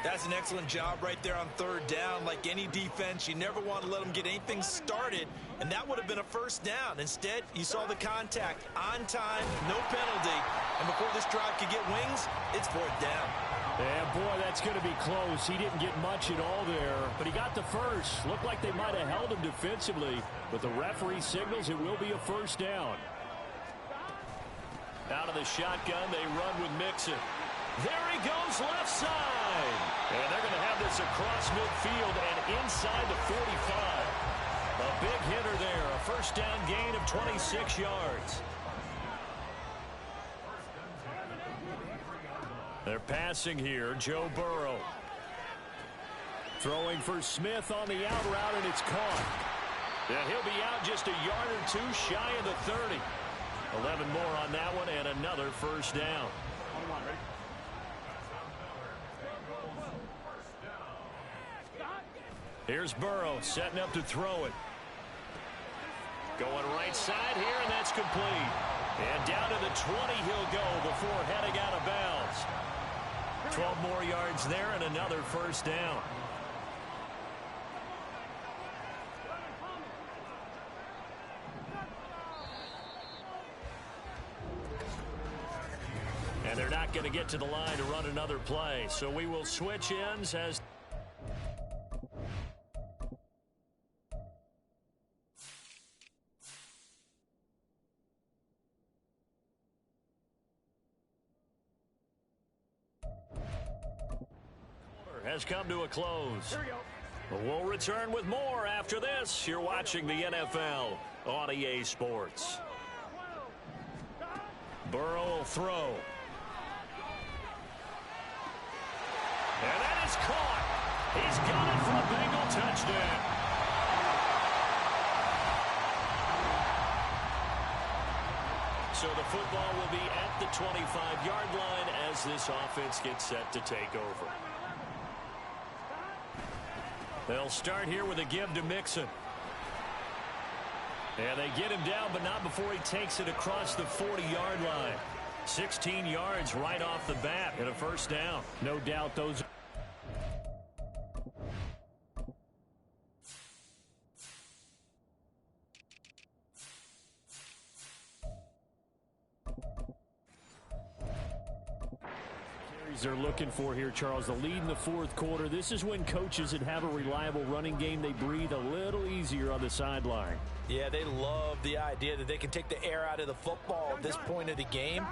That's an excellent job right there on third down. Like any defense, you never want to let them get anything started, and that would have been a first down. Instead, you saw the contact on time, no penalty, and before this drive could get wings, it's fourth down. Yeah, boy, that's going to be close. He didn't get much at all there, but he got the first. Looked like they might have held him defensively, but the referee signals it will be a first down. Out of the shotgun, they run with Mixon. There he goes, left side. And they're going to have this across midfield and inside the 45. A big hitter there, a first down gain of 26 yards. They're passing here, Joe Burrow. Throwing for Smith on the out route, and it's caught. Yeah, he'll be out just a yard or 2 shy of the 30. 11 more on that one, and another first down. Here's Burrow setting up to throw it. Going right side here, and that's complete. And down to the 20 he'll go before heading out of bounds. 12 more yards there and another first down. And they're not going to get to the line to run another play, so we will switch ends as... has come to a close. We'll return with more after this. You're watching the NFL on EA Sports. Burrow will throw. And that is caught. He's got it for a Bengal touchdown. So the football will be at the 25-yard line as this offense gets set to take over. They'll start here with a give to Mixon. And they get him down, but not before he takes it across the 40-yard line. 16 yards right off the bat and a first down. No doubt those. They're looking for here, Charles. The lead in the fourth quarter. This is when coaches that have a reliable running game, they breathe a little easier on the sideline. Yeah, they love the idea that they can take the air out of the football at this point of the game.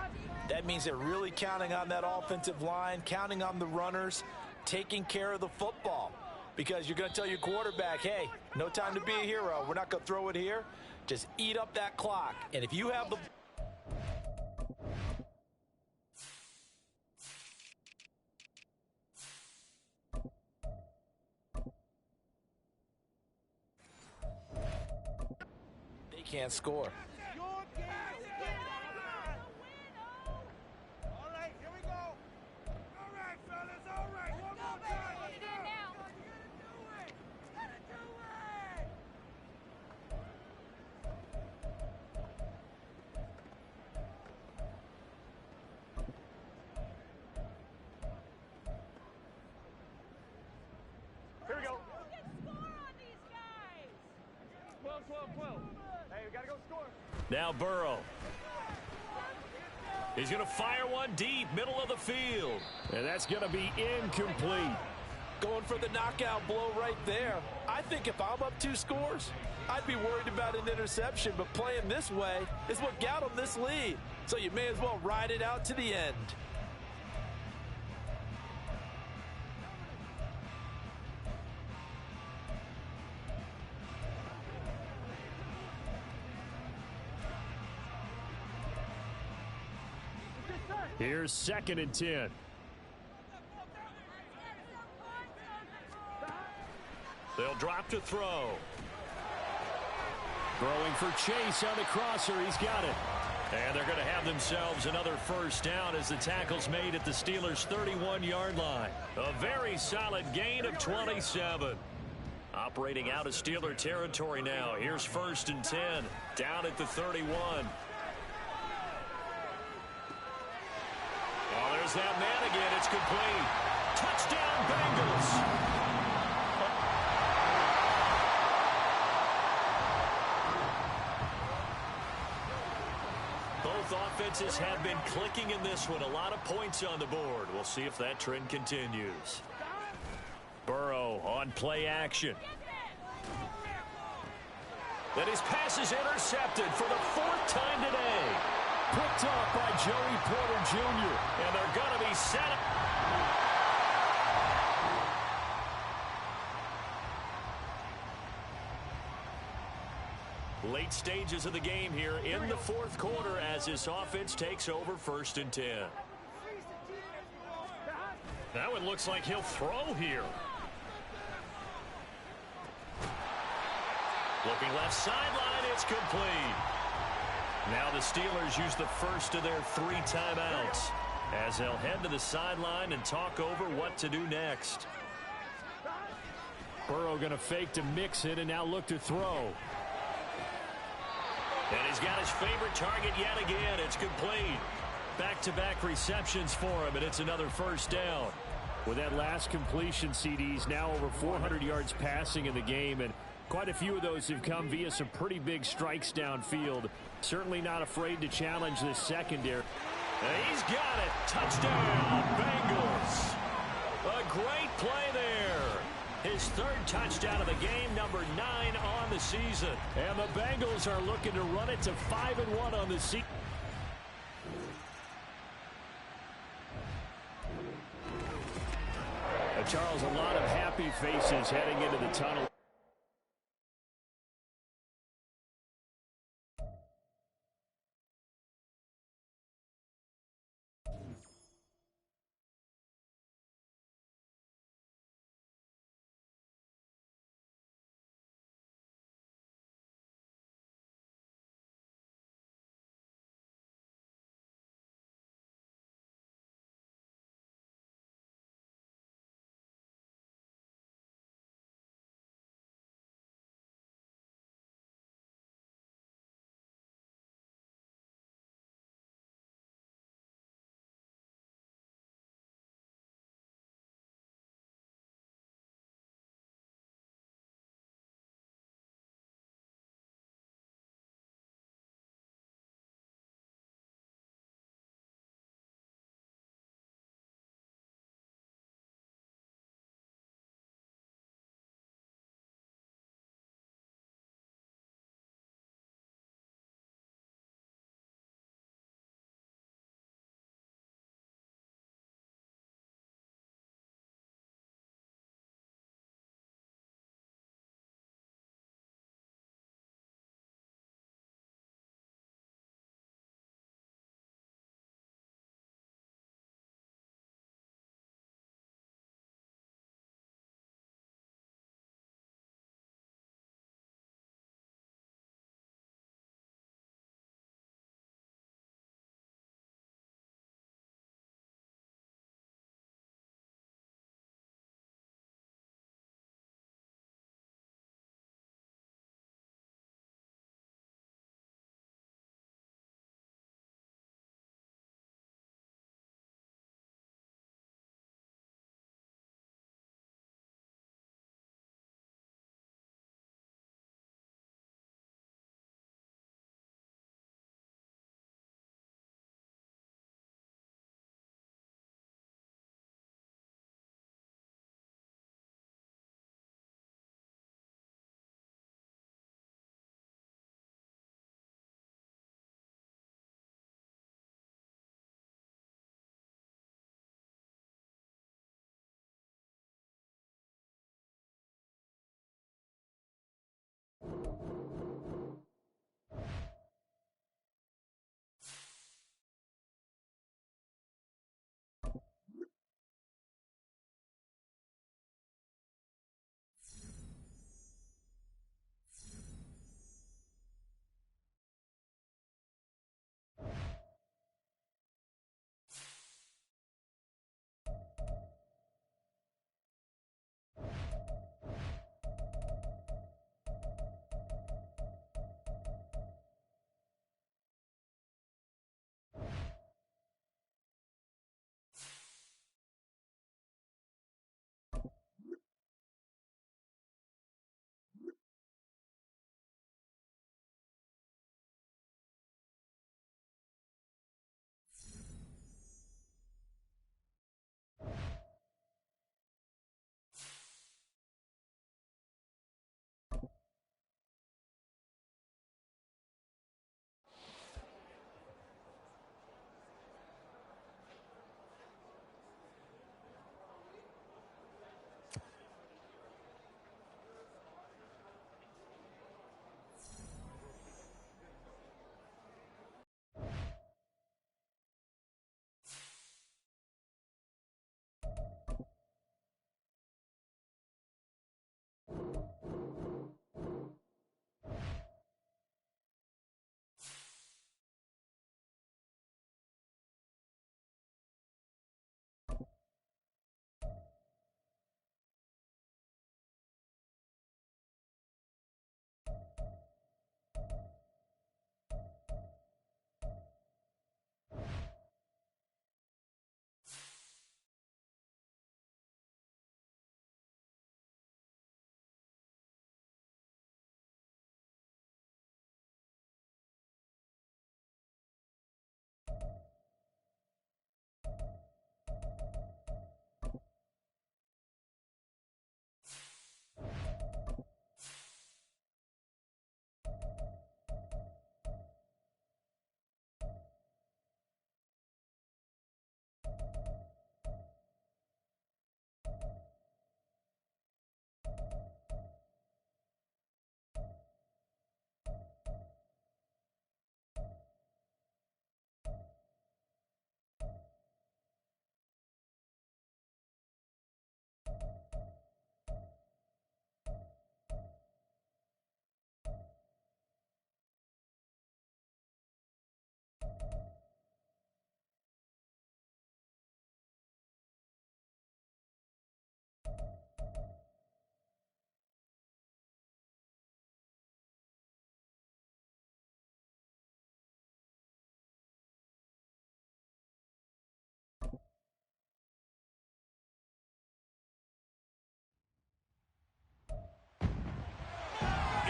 That means they're really counting on that offensive line, counting on the runners, taking care of the football. Because you're going to tell your quarterback, hey, no time to be a hero. We're not going to throw it here. Just eat up that clock. And if you have the can't score. All right, here we go. All right, fellas, all right. One more time. What are you doing now? Gotta do it. Here we go. Who can score on these guys? 12, 12, 12. Hey, we gotta go score. Now Burrow. He's going to fire one deep, middle of the field. And that's going to be incomplete. going for the knockout blow right there. I think if I'm up 2 scores, I'd be worried about an interception, but playing this way is what got them this lead. So you may as well ride it out to the end. Here's 2nd and 10. They'll drop to throw. Throwing for Chase on the crosser. He's got it. And they're going to have themselves another first down as the tackle's made at the Steelers' 31-yard line. A very solid gain of 27. Operating out of Steeler territory now. Here's 1st and 10. Down at the 31. Oh, there's that man again. It's complete. Touchdown, Bengals. Both offenses have been clicking in this one. A lot of points on the board. We'll see if that trend continues. Burrow on play action. Then his pass is intercepted for the 4th time today. Picked up by Joey Porter Jr. And they're going to be set up. Late stages of the game here in the 4th quarter as this offense takes over 1st and 10. That one looks like he'll throw here. Looking left sideline, it's complete. Now the Steelers use the first of their 3 timeouts as they'll head to the sideline and talk over what to do next. Burrow going to fake to Mixon and now look to throw. And he's got his favorite target yet again. It's complete. Back-to-back receptions for him, and it's another first down. With that last completion, CDs now over 400 yards passing in the game, and quite a few of those have come via some pretty big strikes downfield. Certainly not afraid to challenge this secondary. And he's got it. Touchdown, Bengals. A great play there. His 3rd touchdown of the game, number 9 on the season. And the Bengals are looking to run it to 5-1 on the season. Charles, a lot of happy faces heading into the tunnel.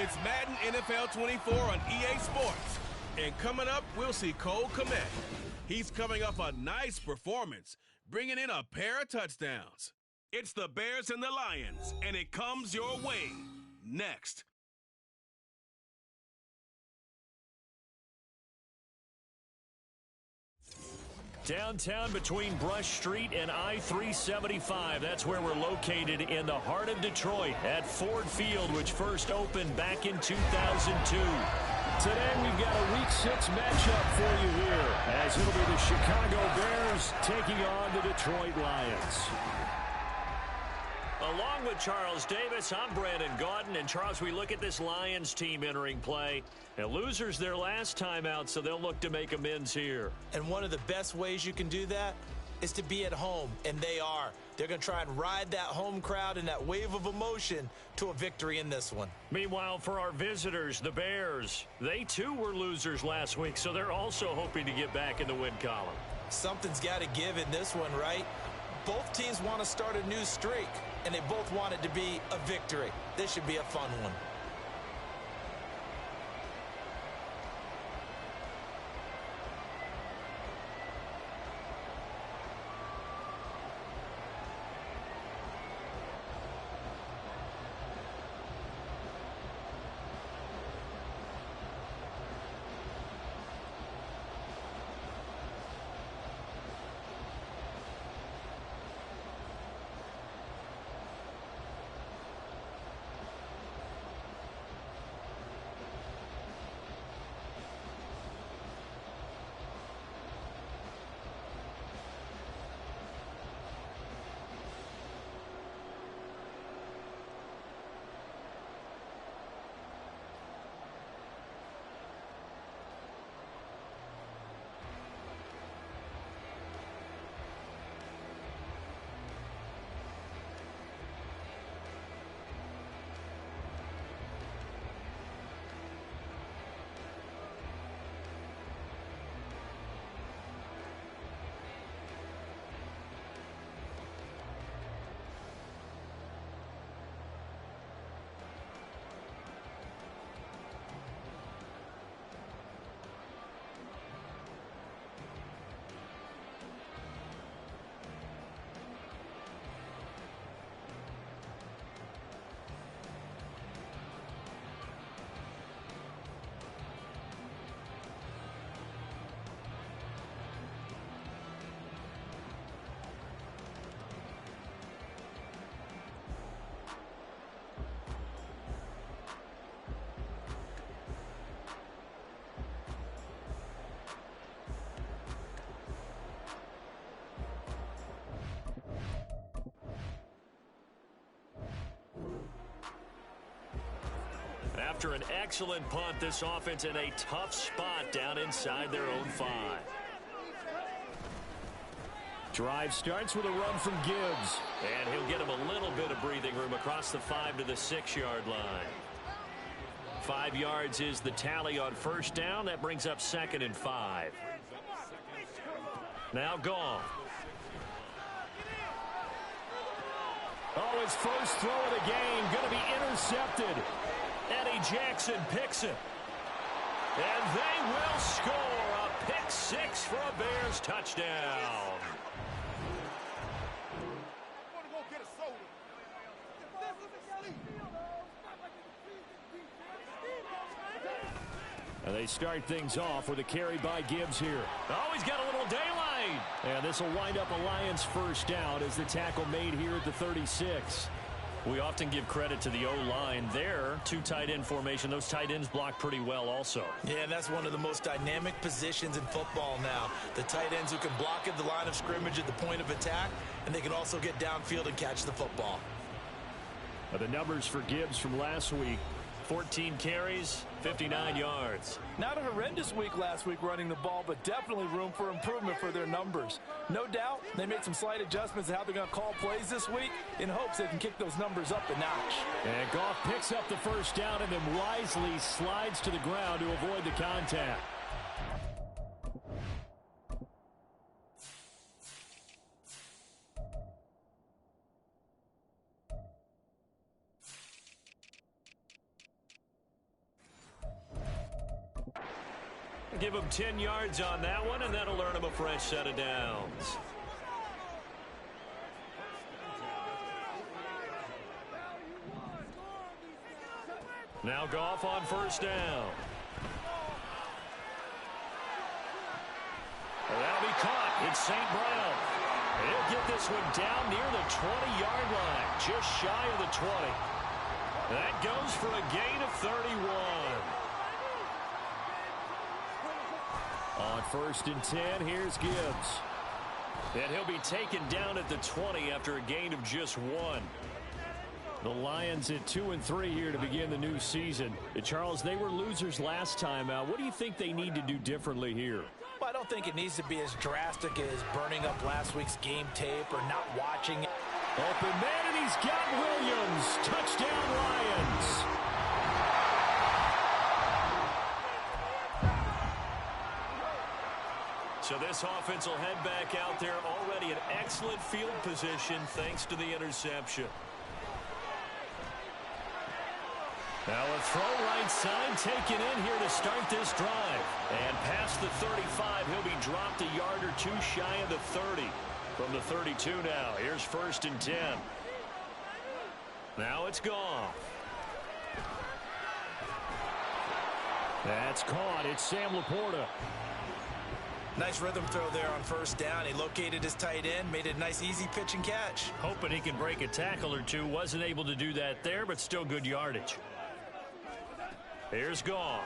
It's Madden NFL 24 on EA Sports. And coming up, we'll see Cole Kmet. He's coming off a nice performance, bringing in a pair of touchdowns. It's the Bears and the Lions, and it comes your way next. Downtown between Brush Street and I-375. That's where we're located in the heart of Detroit at Ford Field, which first opened back in 2002. Today we've got a Week 6 matchup for you here, as it'll be the Chicago Bears taking on the Detroit Lions. Along with Charles Davis, I'm Brandon Gaudin. And Charles, we look at this Lions team entering play. And losers their last time out, so they'll look to make amends here. And one of the best ways you can do that is to be at home, and they are. They're going to try and ride that home crowd and that wave of emotion to a victory in this one. Meanwhile, for our visitors, the Bears, they too were losers last week, so they're also hoping to get back in the win column. Something's got to give in this one, right? Both teams want to start a new streak, and they both want it to be a victory. This should be a fun one. After an excellent punt, this offense in a tough spot down inside their own 5. Drive starts with a run from Gibbs. And he'll get him a little bit of breathing room across the 5 to the 6-yard line. 5 yards is the tally on first down. That brings up 2nd and 5. Now Goff. Oh, his first throw of the game going to be intercepted. Eddie Jackson picks it. And they will score a pick 6 for a Bears touchdown. And they start things off with a carry by Gibbs here. Oh, he's got a little daylight. And this will wind up a Lions first down as the tackle made here at the 36. We often give credit to the O-line there. 2 tight end formation. Those tight ends block pretty well also. Yeah, that's one of the most dynamic positions in football now. The tight ends who can block at the line of scrimmage at the point of attack, and they can also get downfield and catch the football. The numbers for Gibbs from last week. 14 carries, 59 yards. Not a horrendous week last week running the ball, but definitely room for improvement for their numbers. No doubt they made some slight adjustments to how they're going to call plays this week in hopes they can kick those numbers up a notch. And Goff picks up the first down and then wisely slides to the ground to avoid the contact. give him 10 yards on that one, and that'll earn him a fresh set of downs. Now Goff on first down. That'll be caught. It's St. Brown. He'll get this one down near the 20-yard line, just shy of the 20. That goes for a gain of 31. On first and 10, here's Gibbs. And he'll be taken down at the 20 after a gain of just 1. The Lions at 2-3 here to begin the new season. Charles, they were losers last time out. What do you think they need to do differently here? Well, I don't think it needs to be as drastic as burning up last week's game tape or not watching it. Open man, and he's got Williams. Touchdown, Lions. So this offense will head back out there already in excellent field position thanks to the interception. Now a throw right side taken in here to start this drive. And past the 35, he'll be dropped a yard or two shy of the 30. From the 32 now, here's first and 10. Now it's Goff. That's caught. It's Sam Laporta. Nice rhythm throw there on first down. He located his tight end, made it a nice easy pitch and catch. Hoping he can break a tackle or two. Wasn't able to do that there, but still good yardage. Here's Goff.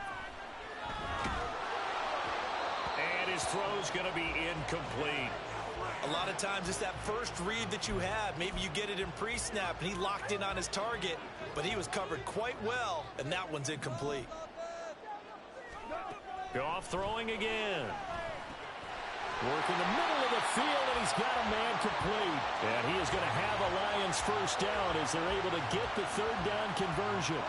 And his throw's going to be incomplete. A lot of times it's that first read that you have. Maybe you get it in pre-snap, and he locked in on his target, but he was covered quite well, and that one's incomplete. Goff throwing again. Work in the middle of the field, and he's got a man complete. And he is going to have a Lions first down as they're able to get the third down conversion.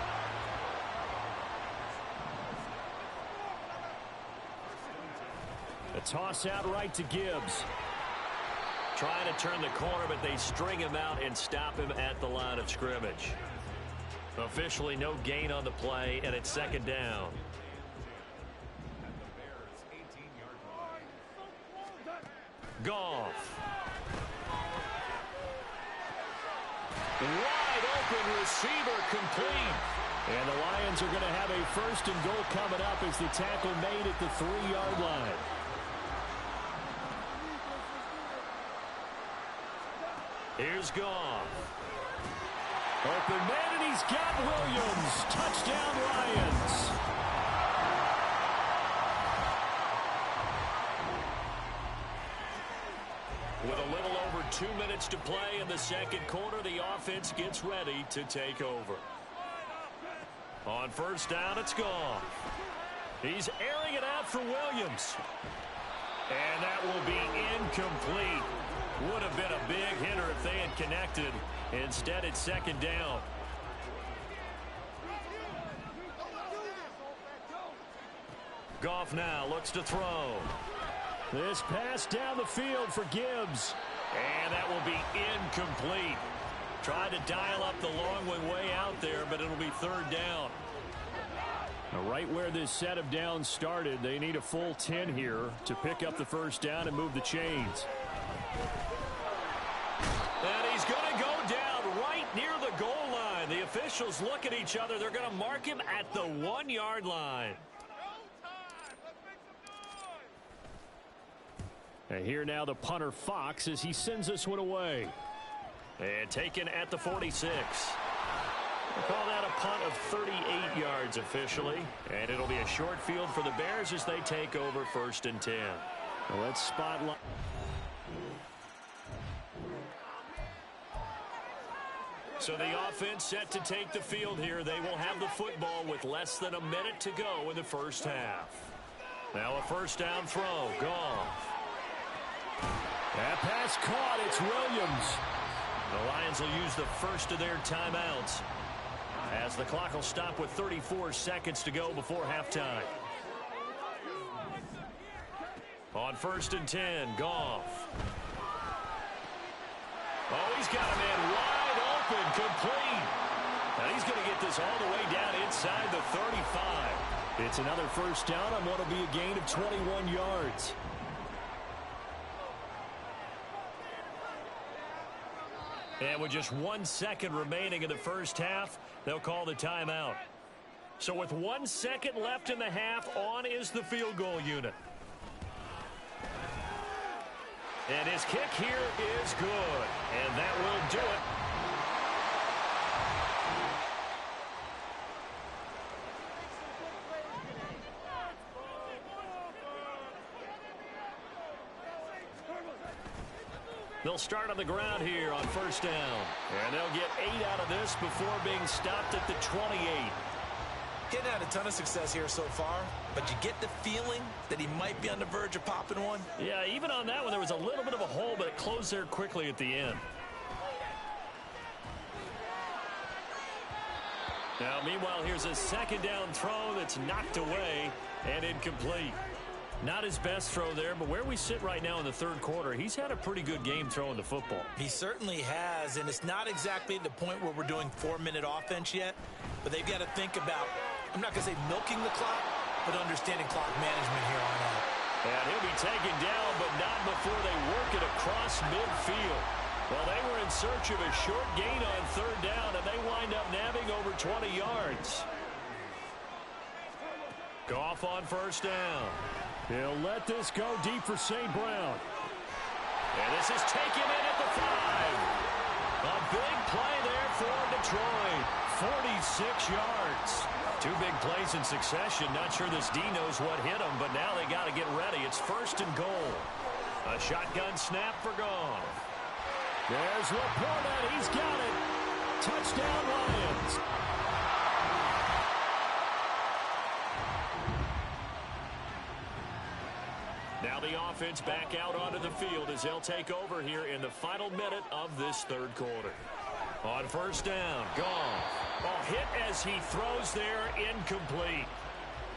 A toss out right to Gibbs. Trying to turn the corner, but they string him out and stop him at the line of scrimmage. Officially no gain on the play, and it's second down. Goff. Wide open receiver complete. And the Lions are going to have a first and goal coming up as the tackle made at the 3-yard line. Here's Goff. Open man, and he's got Williams. Touchdown, Lions. With a little over 2 minutes to play in the second quarter, the offense gets ready to take over. On first down, it's Goff. He's airing it out for Williams. And that will be incomplete. Would have been a big hitter if they had connected. Instead, it's second down. Goff now looks to throw. This pass down the field for Gibbs. And that will be incomplete. Tried to dial up the long one way out there, but it'll be third down. Now, right where this set of downs started, they need a full 10 here to pick up the first down and move the chains. And he's going to go down right near the goal line. The officials look at each other. They're going to mark him at the 1-yard line. And here now the punter Fox as he sends this one away. And taken at the 46. We'll call that a punt of 38 yards officially. And it'll be a short field for the Bears as they take over first and 10. Well, let's spotlight. So the offense set to take the field here. They will have the football with less than a minute to go in the first half. Now a first down throw. Goff. That pass caught. It's Williams. The Lions will use the first of their timeouts as the clock will stop with 34 seconds to go before halftime. On first and 10, Goff. Oh, he's got a man wide open, complete. Now he's going to get this all the way down inside the 35. It's another first down on what will be a gain of 21 yards. And with just 1 second remaining in the first half, they'll call the timeout. So with 1 second left in the half, on is the field goal unit. And his kick here is good. And that will do it. They'll start on the ground here on first down. And they'll get 8 out of this before being stopped at the 28. Getting had a ton of success here so far, but you get the feeling that he might be on the verge of popping one. Yeah, even on that one, there was a little bit of a hole, but it closed there quickly at the end. Now, meanwhile, here's a second down throw that's knocked away and incomplete. Not his best throw there, but where we sit right now in the third quarter, he's had a pretty good game throwing the football. He certainly has, and it's not exactly the point where we're doing 4-minute offense yet, but they've got to think about, I'm not going to say milking the clock, but understanding clock management here on out. And he'll be taken down, but not before they work it across midfield. Well, they were in search of a short gain on third down, and they wind up nabbing over 20 yards. Goff on first down. He'll let this go deep for St. Brown. And this is taken in at the 5. A big play there for Detroit. 46 yards. 2 big plays in succession. Not sure this D knows what hit him, but now they got to get ready. It's first and goal. A shotgun snap for Goff. There's Laporta. He's got it. Touchdown Lions. Now the offense back out onto the field as they'll take over here in the final minute of this third quarter. On first down, Goff. Ball hit as he throws there, incomplete.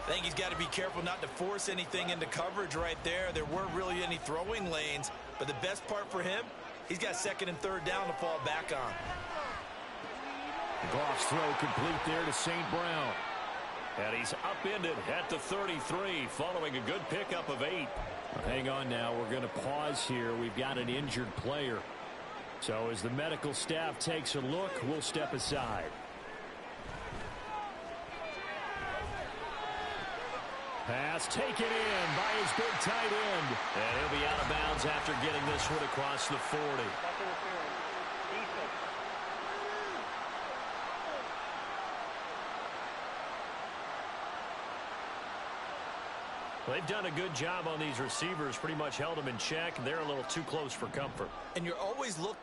I think he's got to be careful not to force anything into coverage right there. There weren't really any throwing lanes, but the best part for him, he's got second and third down to fall back on. Goff's throw complete there to St. Brown. And he's upended at the 33 following a good pickup of 8. Hang on now. We're going to pause here. We've got an injured player. So as the medical staff takes a look, we'll step aside. Pass taken in by his big tight end. And he'll be out of bounds after getting this one across the 40. They've done a good job on these receivers, pretty much held them in check, and they're a little too close for comfort. And you're always looking.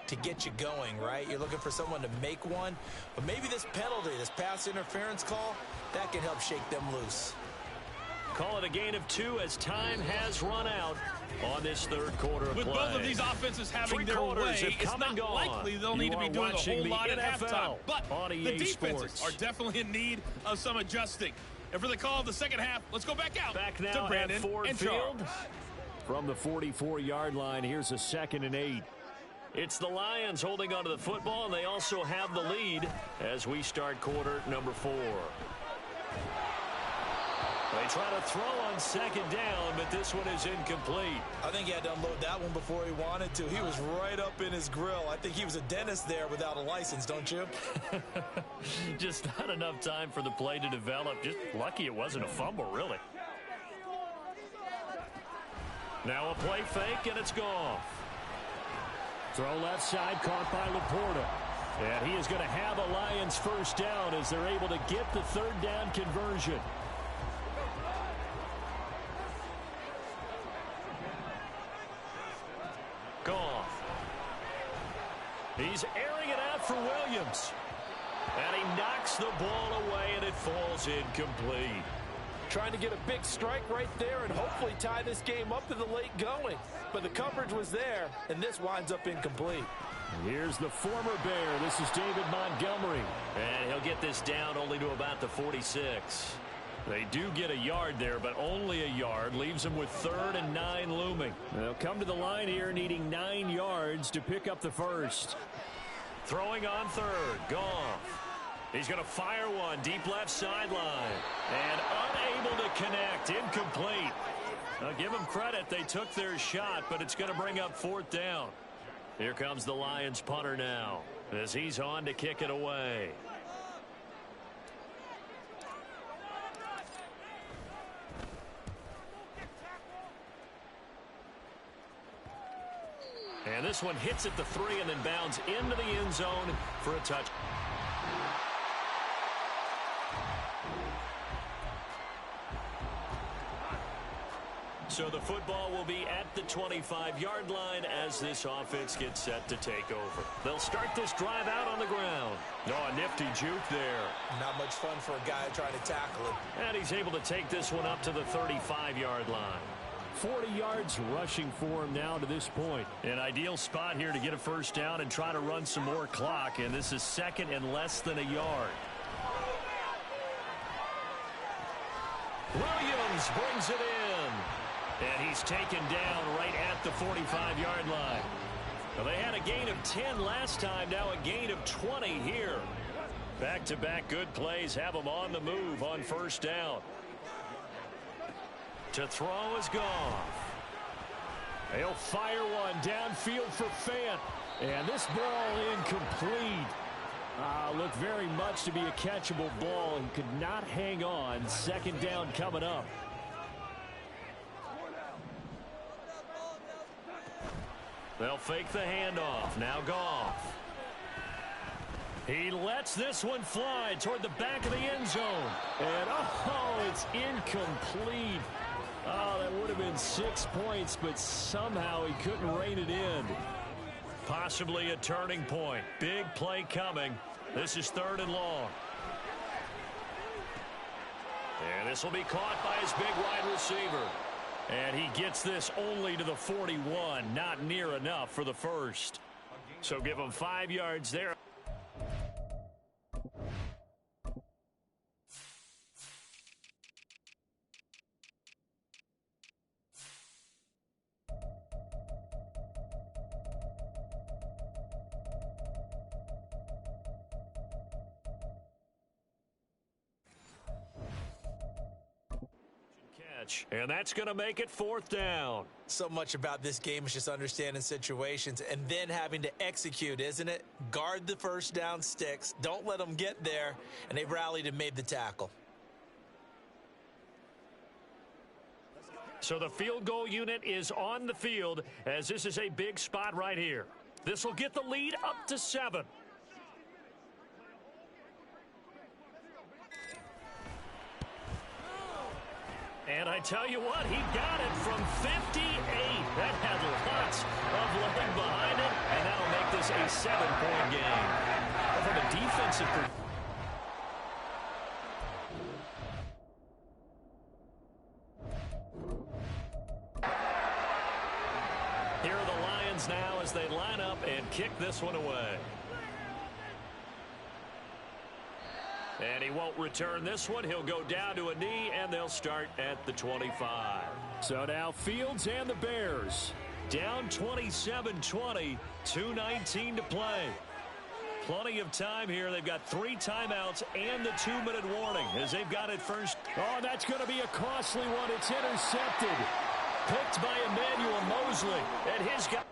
To get you going, right? You're looking for someone to make one, but maybe this penalty, this pass interference call, that can help shake them loose. Call it a gain of 2 as time has run out on this third quarter of With play. both of these offenses having their way, have it's come not and gone. likely they'll need to be doing a whole lot at halftime. But the defenses are definitely in need of some adjusting. And for the call of the second half, let's go back out back now to Brandon at Ford and Field. Charles. From the 44-yard line, here's a 2nd and 8. It's the Lions holding onto the football, and they also have the lead as we start quarter number 4. They try to throw on second down, but this one is incomplete. I think he had to unload that one before he wanted to. He was right up in his grill. I think he was a dentist there without a license, don't you? Just not enough time for the play to develop. Just lucky it wasn't a fumble, really. Now a play fake, and it's gone. Throw left side, caught by Laporta. And he is going to have a Lions first down as they're able to get the third down conversion. Gone. He's airing it out for Williams. And he knocks the ball away, and it falls incomplete. Trying to get a big strike right there and hopefully tie this game up to the late going. But the coverage was there, and this winds up incomplete. Here's the former Bear. This is David Montgomery. And he'll get this down only to about the 46. They do get a yard there, but only a yard. Leaves them with 3rd and 9 looming. They'll come to the line here needing 9 yards to pick up the first. Throwing on 3rd. Goff. He's going to fire one deep left sideline. And unable to connect. Incomplete. Now give them credit. They took their shot, but it's going to bring up 4th down. Here comes the Lions punter now as he's on to kick it away. And this one hits at the 3 and then bounds into the end zone for a touch. So the football will be at the 25-yard line as this offense gets set to take over. They'll start this drive out on the ground. Oh, a nifty juke there. Not much fun for a guy trying to tackle it. And he's able to take this one up to the 35-yard line. 40 yards rushing for him now to this point. An ideal spot here to get a first down and try to run some more clock. And this is 2nd and less than a yard. Williams brings it in. And he's taken down right at the 45-yard line. Well, they had a gain of 10 last time, now a gain of 20 here. Back-to-back good plays have them on the move on first down. To throw is Goff. They'll fire one downfield for Fant. And this ball incomplete. Looked very much to be a catchable ball and could not hang on. 2nd down coming up. They'll fake the handoff. Now Goff. He lets this one fly toward the back of the end zone. And, it's incomplete. Oh, that would have been 6 points, but somehow he couldn't rein it in. Possibly a turning point. Big play coming. This is 3rd and long. And this will be caught by his big wide receiver. And he gets this only to the 41. Not near enough for the first. So give him 5 yards there. And that's going to make it 4th down. So much about this game is just understanding situations and then having to execute, isn't it? Guard the first down sticks. Don't let them get there. And they rallied and made the tackle. So the field goal unit is on the field as this is a big spot right here. This will get the lead up to 7. And I tell you what, he got it from 58. That had lots of leg behind it, and that'll make this a 7-point game. From a defensive perspective. Here are the Lions now as they line up and kick this one away. And he won't return this one. He'll go down to a knee, and they'll start at the 25. So now Fields and the Bears. Down 27-20, 2:19 to play. Plenty of time here. They've got 3 timeouts and the 2-minute warning as they've got it first. Oh, that's going to be a costly one. It's intercepted. Picked by Emmanuel Mosley. And his guy.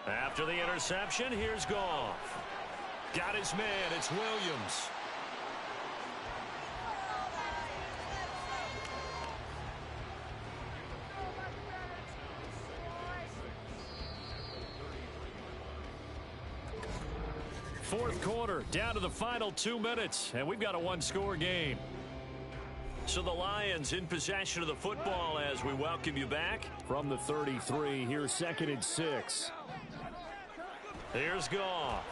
After the interception, here's Goff. Got his man. It's Williams. Fourth quarter, down to the final 2 minutes, and we've got a one-score game. So the Lions in possession of the football as we welcome you back. From the 33, here's 2nd and 6. Here's Goff.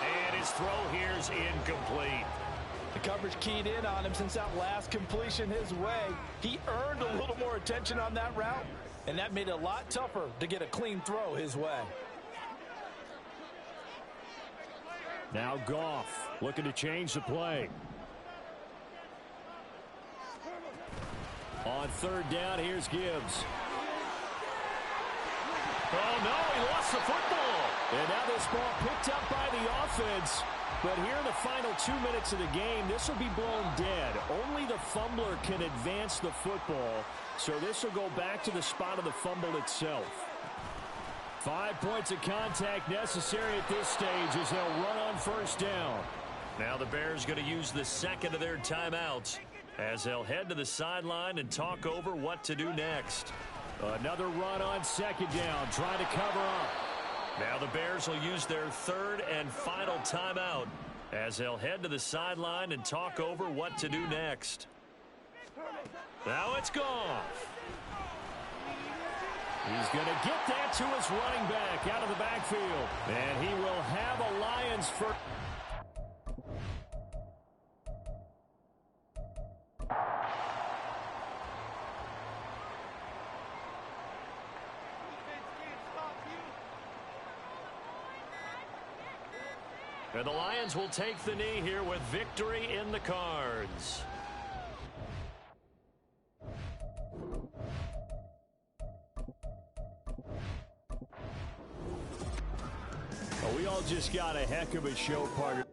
And his throw here's incomplete. The coverage keyed in on him since that last completion his way. He earned a little more attention on that route, and that made it a lot tougher to get a clean throw his way. Now Goff looking to change the play. On 3rd down, here's Gibbs. Oh, no, he lost the football. And now this ball picked up by the offense. But here in the final 2 minutes of the game, this will be blown dead. Only the fumbler can advance the football. So this will go back to the spot of the fumble itself. 5 points of contact necessary at this stage as they'll run on 1st down. Now the Bears going to use the second of their timeouts as they'll head to the sideline and talk over what to do next. Another run on 2nd down, trying to cover up. Now the Bears will use their 3rd and final timeout as they'll head to the sideline and talk over what to do next. Now it's Goff. He's going to get that to his running back out of the backfield. And he will have a Lions first. And the Lions will take the knee here with victory in the cards. Well, we all just got a heck of a show, partner.